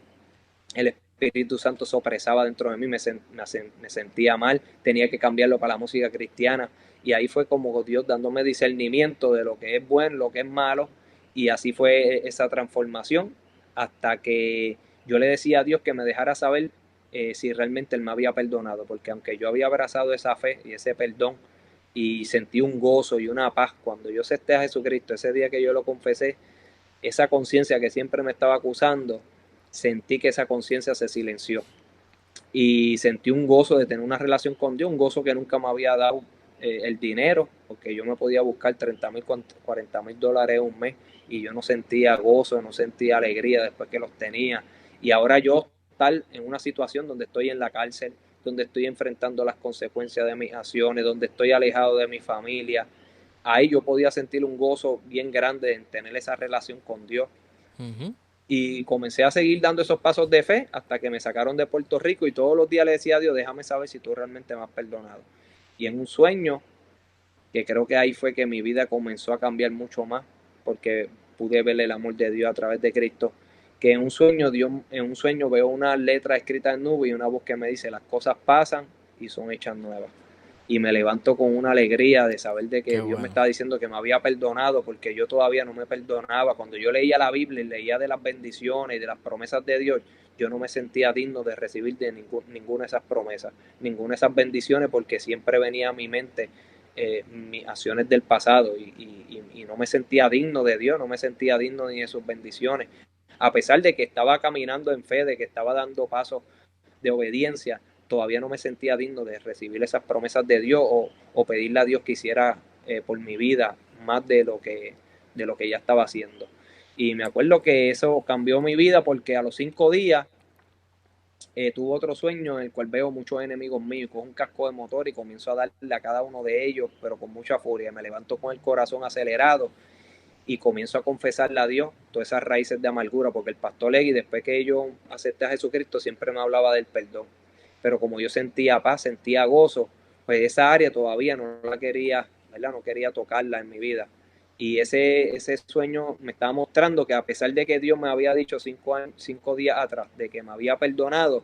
El Espíritu Santo se opresaba dentro de mí, me sentía mal, tenía que cambiarlo para la música cristiana, y ahí fue como Dios dándome discernimiento de lo que es bueno, lo que es malo, y así fue esa transformación, hasta que yo le decía a Dios que me dejara saber si realmente Él me había perdonado, porque aunque yo había abrazado esa fe y ese perdón, y sentí un gozo y una paz cuando yo acepté a Jesucristo, ese día que yo lo confesé, esa conciencia que siempre me estaba acusando, sentí que esa conciencia se silenció, y sentí un gozo de tener una relación con Dios, un gozo que nunca me había dado el dinero, porque yo me podía buscar 30,000, 40,000 dólares un mes, y yo no sentía gozo, no sentía alegría después que los tenía. Y ahora yo estar en una situación donde estoy en la cárcel, donde estoy enfrentando las consecuencias de mis acciones, donde estoy alejado de mi familia, ahí yo podía sentir un gozo bien grande en tener esa relación con Dios. Y comencé a seguir dando esos pasos de fe hasta que me sacaron de Puerto Rico, y todos los días le decía a Dios: déjame saber si tú realmente me has perdonado. Y en un sueño, que creo que ahí fue que mi vida comenzó a cambiar mucho más, porque pude ver el amor de Dios a través de Cristo, que en un sueño veo una letra escrita en nube y una voz que me dice: las cosas pasan y son hechas nuevas. Y me levanto con una alegría de saber de que Dios bueno me estaba diciendo que me había perdonado, porque yo todavía no me perdonaba. Cuando yo leía la Biblia y leía de las bendiciones y de las promesas de Dios, yo no me sentía digno de recibir de ninguna de esas promesas, ninguna de esas bendiciones, porque siempre venía a mi mente mis acciones del pasado, y no me sentía digno de Dios, no me sentía digno ni de sus bendiciones. A pesar de que estaba caminando en fe, de que estaba dando pasos de obediencia, todavía no me sentía digno de recibir esas promesas de Dios, o pedirle a Dios que hiciera por mi vida más de lo que ya estaba haciendo. Y me acuerdo que eso cambió mi vida, porque a los 5 días tuve otro sueño en el cual veo muchos enemigos míos con un casco de motor, y comienzo a darle a cada uno de ellos, pero con mucha furia. Me levanto con el corazón acelerado y comienzo a confesarle a Dios todas esas raíces de amargura, porque el pastor Legui, después que yo acepté a Jesucristo, siempre me hablaba del perdón. Pero como yo sentía paz, sentía gozo, pues esa área todavía no la quería, ¿verdad? No quería tocarla en mi vida. Y ese sueño me estaba mostrando que, a pesar de que Dios me había dicho 5 días atrás de que me había perdonado,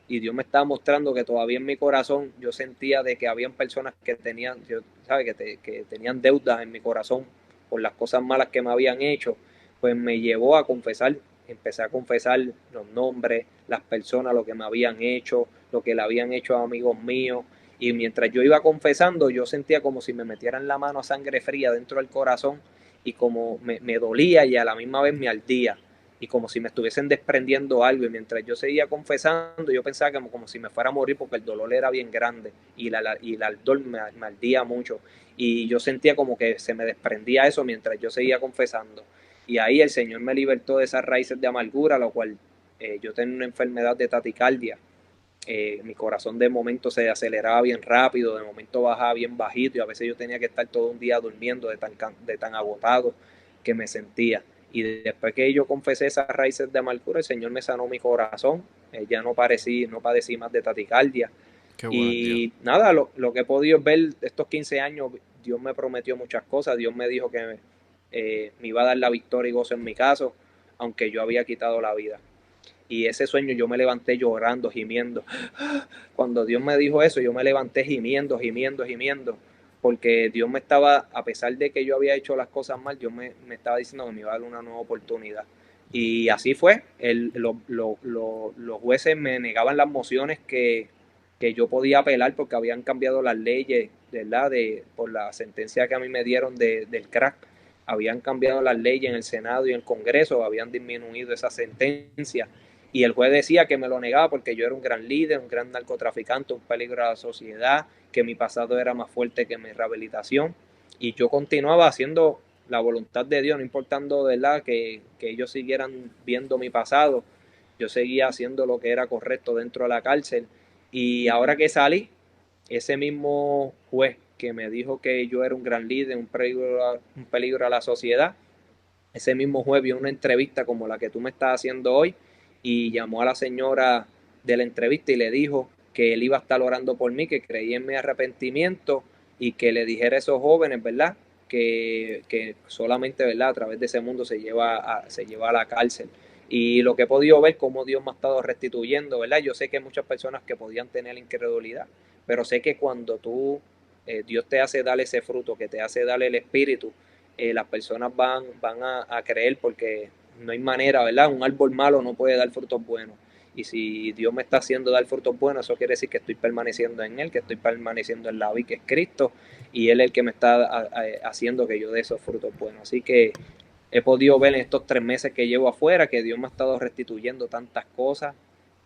y Dios me estaba mostrando que todavía en mi corazón yo sentía de que habían personas que tenían, que tenían deudas en mi corazón por las cosas malas que me habían hecho, pues me llevó a confesar. Empecé a confesar los nombres, las personas, lo que me habían hecho, lo que le habían hecho a amigos míos. Y mientras yo iba confesando, yo sentía como si me metieran la mano a sangre fría dentro del corazón y como me dolía y a la misma vez me ardía. Y como si me estuviesen desprendiendo algo. Y mientras yo seguía confesando, yo pensaba como si me fuera a morir porque el dolor era bien grande y el ardor me ardía mucho. Y yo sentía como que se me desprendía eso mientras yo seguía confesando. Y ahí el Señor me libertó de esas raíces de amargura, lo cual yo tenía una enfermedad de taquicardia. Mi corazón de momento se aceleraba bien rápido, de momento bajaba bien bajito y a veces yo tenía que estar todo un día durmiendo de tan agotado que me sentía. Y después que yo confesé esas raíces de amargura, el Señor me sanó mi corazón, ya no padecí más de taquicardia. Qué bueno, Dios. Y nada, lo que he podido ver estos 15 años, Dios me prometió muchas cosas, Dios me dijo que me iba a dar la victoria y gozo en mi caso, aunque yo había quitado la vida. Y ese sueño yo me levanté llorando, gimiendo. Cuando Dios me dijo eso, yo me levanté gimiendo, porque Dios me estaba, a pesar de que yo había hecho las cosas mal, Dios me estaba diciendo que me iba a dar una nueva oportunidad. Y así fue. Los jueces me negaban las mociones que yo podía apelar porque habían cambiado las leyes, ¿verdad? Por la sentencia que a mí me dieron del crack. Habían cambiado las leyes en el Senado y en el Congreso, habían disminuido esa sentencia. Y el juez decía que me lo negaba porque yo era un gran líder, un gran narcotraficante, un peligro a la sociedad, que mi pasado era más fuerte que mi rehabilitación. Y yo continuaba haciendo la voluntad de Dios, no importando, ¿verdad?, que ellos siguieran viendo mi pasado. Yo seguía haciendo lo que era correcto dentro de la cárcel. Y ahora que salí, ese mismo juez que me dijo que yo era un gran líder, un peligro a la sociedad, ese mismo juez vio una entrevista como la que tú me estás haciendo hoy y llamó a la señora de la entrevista y le dijo que él iba a estar orando por mí, que creía en mi arrepentimiento y que le dijera a esos jóvenes, ¿verdad?, que solamente, ¿verdad?, a través de ese mundo se lleva a la cárcel. Y lo que he podido ver, cómo Dios me ha estado restituyendo, ¿verdad? Yo sé que hay muchas personas que podían tener incredulidad, pero sé que cuando Dios te hace dar ese fruto, que te hace dar el espíritu, las personas van a creer porque no hay manera, ¿verdad? Un árbol malo no puede dar frutos buenos. Y si Dios me está haciendo dar frutos buenos, eso quiere decir que estoy permaneciendo en Él, que estoy permaneciendo en la vida, que es Cristo, y Él es el que me está haciendo que yo dé esos frutos buenos. Así que he podido ver en estos 3 meses que llevo afuera que Dios me ha estado restituyendo tantas cosas.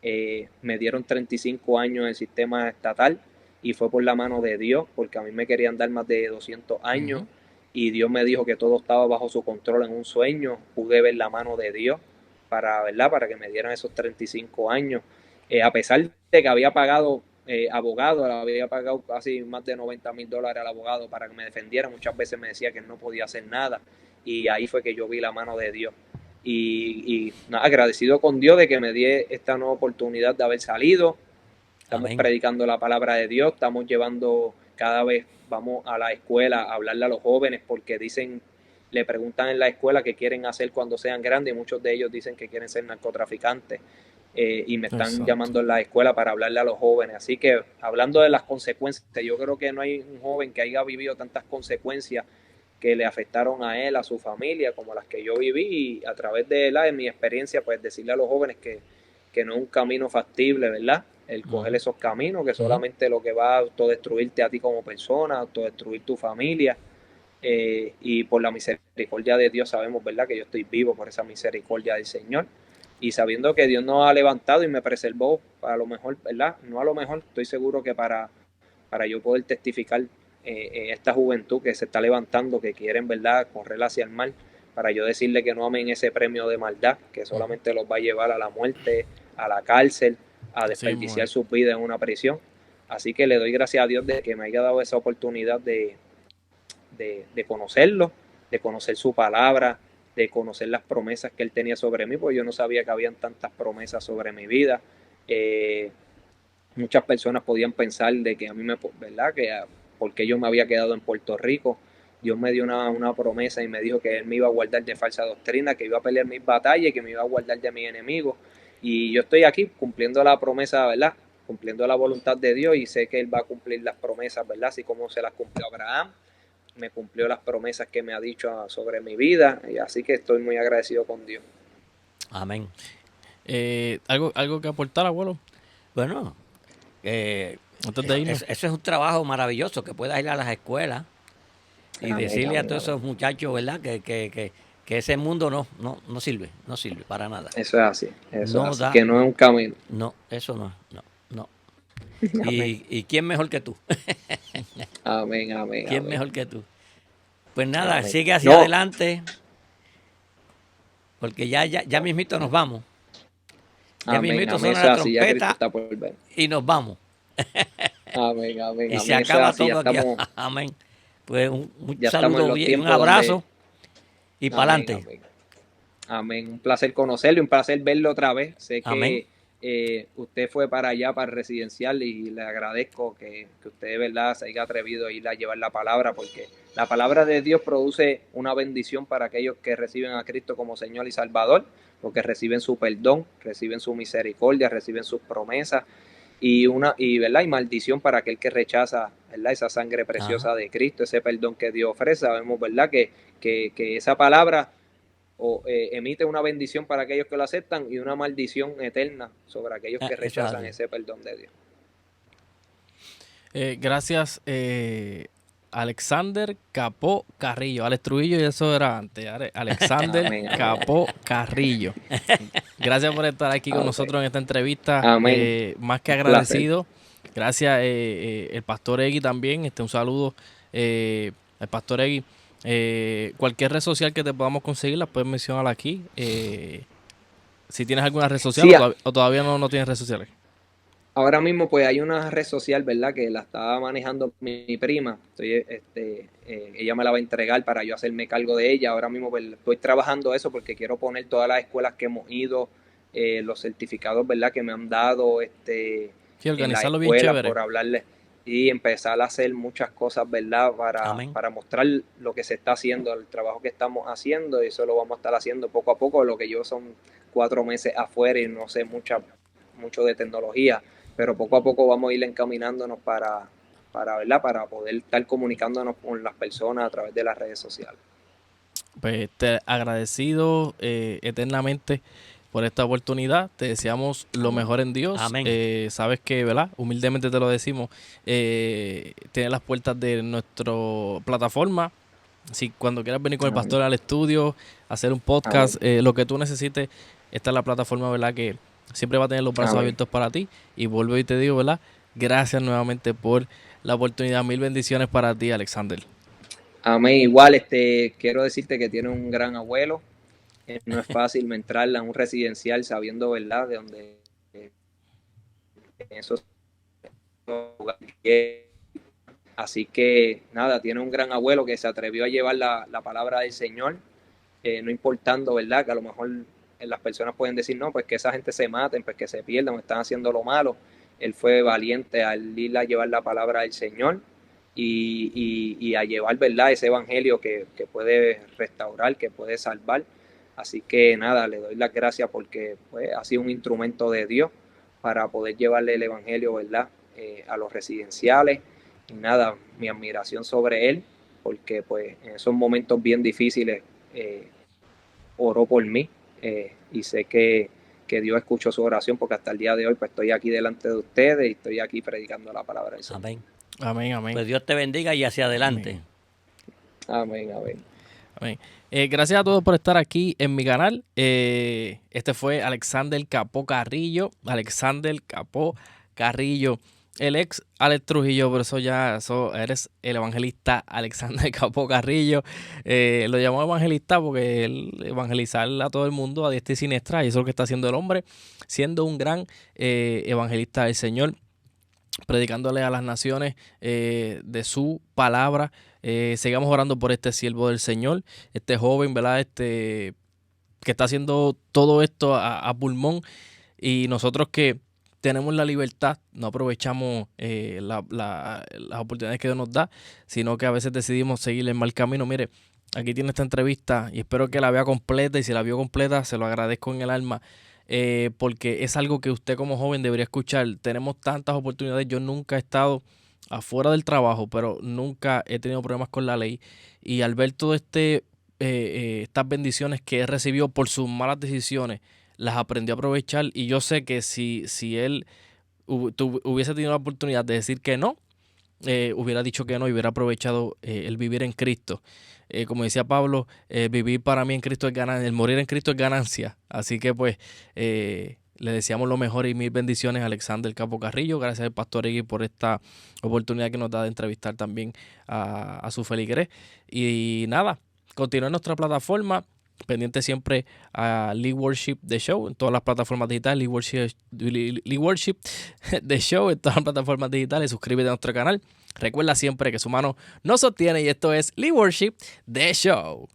Me dieron 35 años en el sistema estatal y fue por la mano de Dios, porque a mí me querían dar más de 200 años. Ujú. Y Dios me dijo que todo estaba bajo su control en un sueño. Pude ver la mano de Dios ¿verdad?, para que me dieran esos 35 años. A pesar de que había pagado abogado, había pagado casi más de $90,000 al abogado para que me defendiera. Muchas veces me decía que no podía hacer nada. Y ahí fue que yo vi la mano de Dios. Y nada, agradecido con Dios de que me di esta nueva oportunidad de haber salido. Estamos Amén. predicando la palabra de Dios, estamos llevando cada vez, vamos a la escuela a hablarle a los jóvenes porque le preguntan en la escuela qué quieren hacer cuando sean grandes y muchos de ellos dicen que quieren ser narcotraficantes y me están Exacto. llamando en la escuela para hablarle a los jóvenes. Así que hablando de las consecuencias, yo creo que no hay un joven que haya vivido tantas consecuencias que le afectaron a él, a su familia, como las que yo viví y a través de mi experiencia, pues decirle a los jóvenes que no es un camino factible, ¿verdad? El coger esos caminos, que solamente lo que va a autodestruirte a ti como persona, autodestruir tu familia. Y por la misericordia de Dios sabemos, ¿verdad?, que yo estoy vivo por esa misericordia del Señor. Y sabiendo que Dios nos ha levantado y me preservó, a lo mejor, ¿verdad? No a lo mejor, estoy seguro que para yo poder testificar esta juventud que se está levantando, que quieren, ¿verdad?, correr hacia el mal, para yo decirle que no amen ese premio de maldad, que solamente los va a llevar a la muerte, a la cárcel, a Así mismo es. desperdiciar sus vidas en una prisión. Así que le doy gracias a Dios de que me haya dado esa oportunidad de conocerlo, de conocer su palabra, de conocer las promesas que él tenía sobre mí, porque yo no sabía que habían tantas promesas sobre mi vida. Muchas personas podían pensar de que a mí ¿verdad?, que porque yo me había quedado en Puerto Rico. Dios me dio una promesa y me dijo que él me iba a guardar de falsa doctrina, que iba a pelear mis batallas y que me iba a guardar de mis enemigos. Y yo estoy aquí cumpliendo la promesa, ¿verdad?, cumpliendo la voluntad de Dios y sé que él va a cumplir las promesas, ¿verdad?, así como se las cumplió a Abraham, me cumplió las promesas que me ha dicho sobre mi vida, y así que estoy muy agradecido con Dios. Amén. ¿Algo que aportar, abuelo? Bueno, Antes de irnos. eso es un trabajo maravilloso, que puedas ir a las escuelas y Amén, decirle a amén, todos amén. esos muchachos, ¿verdad? Que ese mundo no sirve para nada. Eso es así, eso No es así, da, que no es un camino. no, eso no. Amén, ¿Y quién mejor que tú? amén, amén, ¿Quién amén. mejor que tú? Pues nada, Amén. sigue hacia No, adelante, porque ya mismito nos vamos. Ya amén, mismito amén, suena eso la es así, ya Cristo trompeta está por ver. y nos vamos. Amén, amén, Y se amén, eso es acaba así, todo aquí. Amén. Pues un ya estamos en saludo los bien, un tiempos abrazo donde, y para amén, adelante. amén. Amén. Un placer conocerlo, un placer verlo otra vez. Sé Amén. que usted fue para allá, para el residencial, y le agradezco que usted de verdad se haya atrevido a ir a llevar la palabra, porque la palabra de Dios produce una bendición para aquellos que reciben a Cristo como Señor y Salvador, porque reciben su perdón, reciben su misericordia, reciben sus promesas, ¿verdad? Y maldición para aquel que rechaza, ¿verdad? Esa sangre preciosa Ajá. de Cristo, ese perdón que Dios ofrece. Sabemos, ¿verdad? Que esa palabra emite una bendición para aquellos que lo aceptan y una maldición eterna sobre aquellos que Eso es rechazan así. ese perdón de Dios. Gracias, Alexander Capó Carrillo. Alex Trujillo, y eso era antes. Alexander Amén, amén. Capó Carrillo. Gracias por estar aquí con Ok. nosotros en esta entrevista. Amén. Más que Un agradecido. Gracias, el Pastor Egui también. Un saludo al Pastor Egui. Cualquier red social que te podamos conseguir, la puedes mencionar aquí. Si tienes alguna red social Sí, o todavía no tienes redes sociales. ahora mismo pues hay una red social, ¿verdad? Que la estaba manejando mi prima. Ella me la va a entregar para yo hacerme cargo de ella. Ahora mismo pues, estoy trabajando eso porque quiero poner todas las escuelas que hemos ido, los certificados, ¿verdad? Que me han dado Sí, en la organizarlo bien escuela chévere. por hablarles y empezar a hacer muchas cosas, ¿verdad? Amén. Para mostrar lo que se está haciendo, el trabajo que estamos haciendo, y eso lo vamos a estar haciendo poco a poco. Lo que yo son 4 meses afuera y no sé mucho de tecnología, pero poco a poco vamos a ir encaminándonos ¿verdad? Para poder estar comunicándonos con las personas a través de las redes sociales. Pues te agradecido eternamente por esta oportunidad. Te deseamos lo mejor en Dios. Amén. Sabes que, ¿verdad? Humildemente te lo decimos. Tienes las puertas de nuestra plataforma. Si cuando quieras venir con el pastor al estudio, hacer un podcast, lo que tú necesites, esta es la plataforma, ¿verdad? Que siempre va a tener los brazos abiertos para ti. Y vuelvo y te digo, ¿verdad? Gracias nuevamente por la oportunidad. Mil bendiciones para ti, Alexander. Amén. Igual, quiero decirte que tienes un gran abuelo. No es fácil entrar a un residencial sabiendo, ¿verdad?, de donde esos lugares. Así que nada, tiene un gran abuelo que se atrevió a llevar la palabra del Señor, no importando, ¿verdad?, que a lo mejor las personas pueden decir, no, pues que esa gente se maten, pues que se pierdan, están haciendo lo malo. Él fue valiente al ir a llevar la palabra del Señor y a llevar, ¿verdad?, ese evangelio que puede restaurar, que puede salvar. Así que nada, le doy las gracias porque pues, ha sido un instrumento de Dios para poder llevarle el evangelio, ¿verdad?, a los residenciales. Y nada, mi admiración sobre él, porque pues en esos momentos bien difíciles oró por mí, y sé que Dios escuchó su oración, porque hasta el día de hoy pues estoy aquí delante de ustedes y estoy aquí predicando la palabra del Señor. Amén. Amén, amén. Pues Dios te bendiga y hacia adelante. Amén, amén. Amén. Gracias a todos por estar aquí en mi canal. Este fue Alexander Capó Carrillo. Alexander Capó Carrillo. El ex Alex Trujillo, por eso eres el evangelista Alexander Capó Carrillo. Lo llamó evangelista porque él evangelizar a todo el mundo a diestra y siniestra, y eso es lo que está haciendo el hombre, siendo un gran evangelista del Señor, predicándole a las naciones de su palabra. Sigamos orando por este siervo del Señor, este joven, ¿verdad? Que está haciendo todo esto a pulmón, y nosotros que tenemos la libertad, no aprovechamos las oportunidades que Dios nos da, sino que a veces decidimos seguir el mal camino. Mire, aquí tiene esta entrevista y espero que la vea completa, y si la vio completa se lo agradezco en el alma, porque es algo que usted como joven debería escuchar. Tenemos tantas oportunidades. Yo nunca he estado afuera del trabajo, pero nunca he tenido problemas con la ley. Y al ver todo estas bendiciones que él recibió por sus malas decisiones, las aprendió a aprovechar. Y yo sé que si él hubiese tenido la oportunidad de decir que no, hubiera dicho que no y hubiera aprovechado el vivir en Cristo. Como decía Pablo, vivir para mí en Cristo es ganancia, el morir en Cristo es ganancia. Así que pues le deseamos lo mejor y mil bendiciones a Alexander Capo Carrillo. Gracias al Pastor Egui por esta oportunidad que nos da de entrevistar también a su feligrés. Y nada, continúa en nuestra plataforma. Pendiente siempre a League Worship The Show en todas las plataformas digitales. League Worship The Show en todas las plataformas digitales. Suscríbete a nuestro canal. Recuerda siempre que su mano no sostiene y esto es League Worship The Show.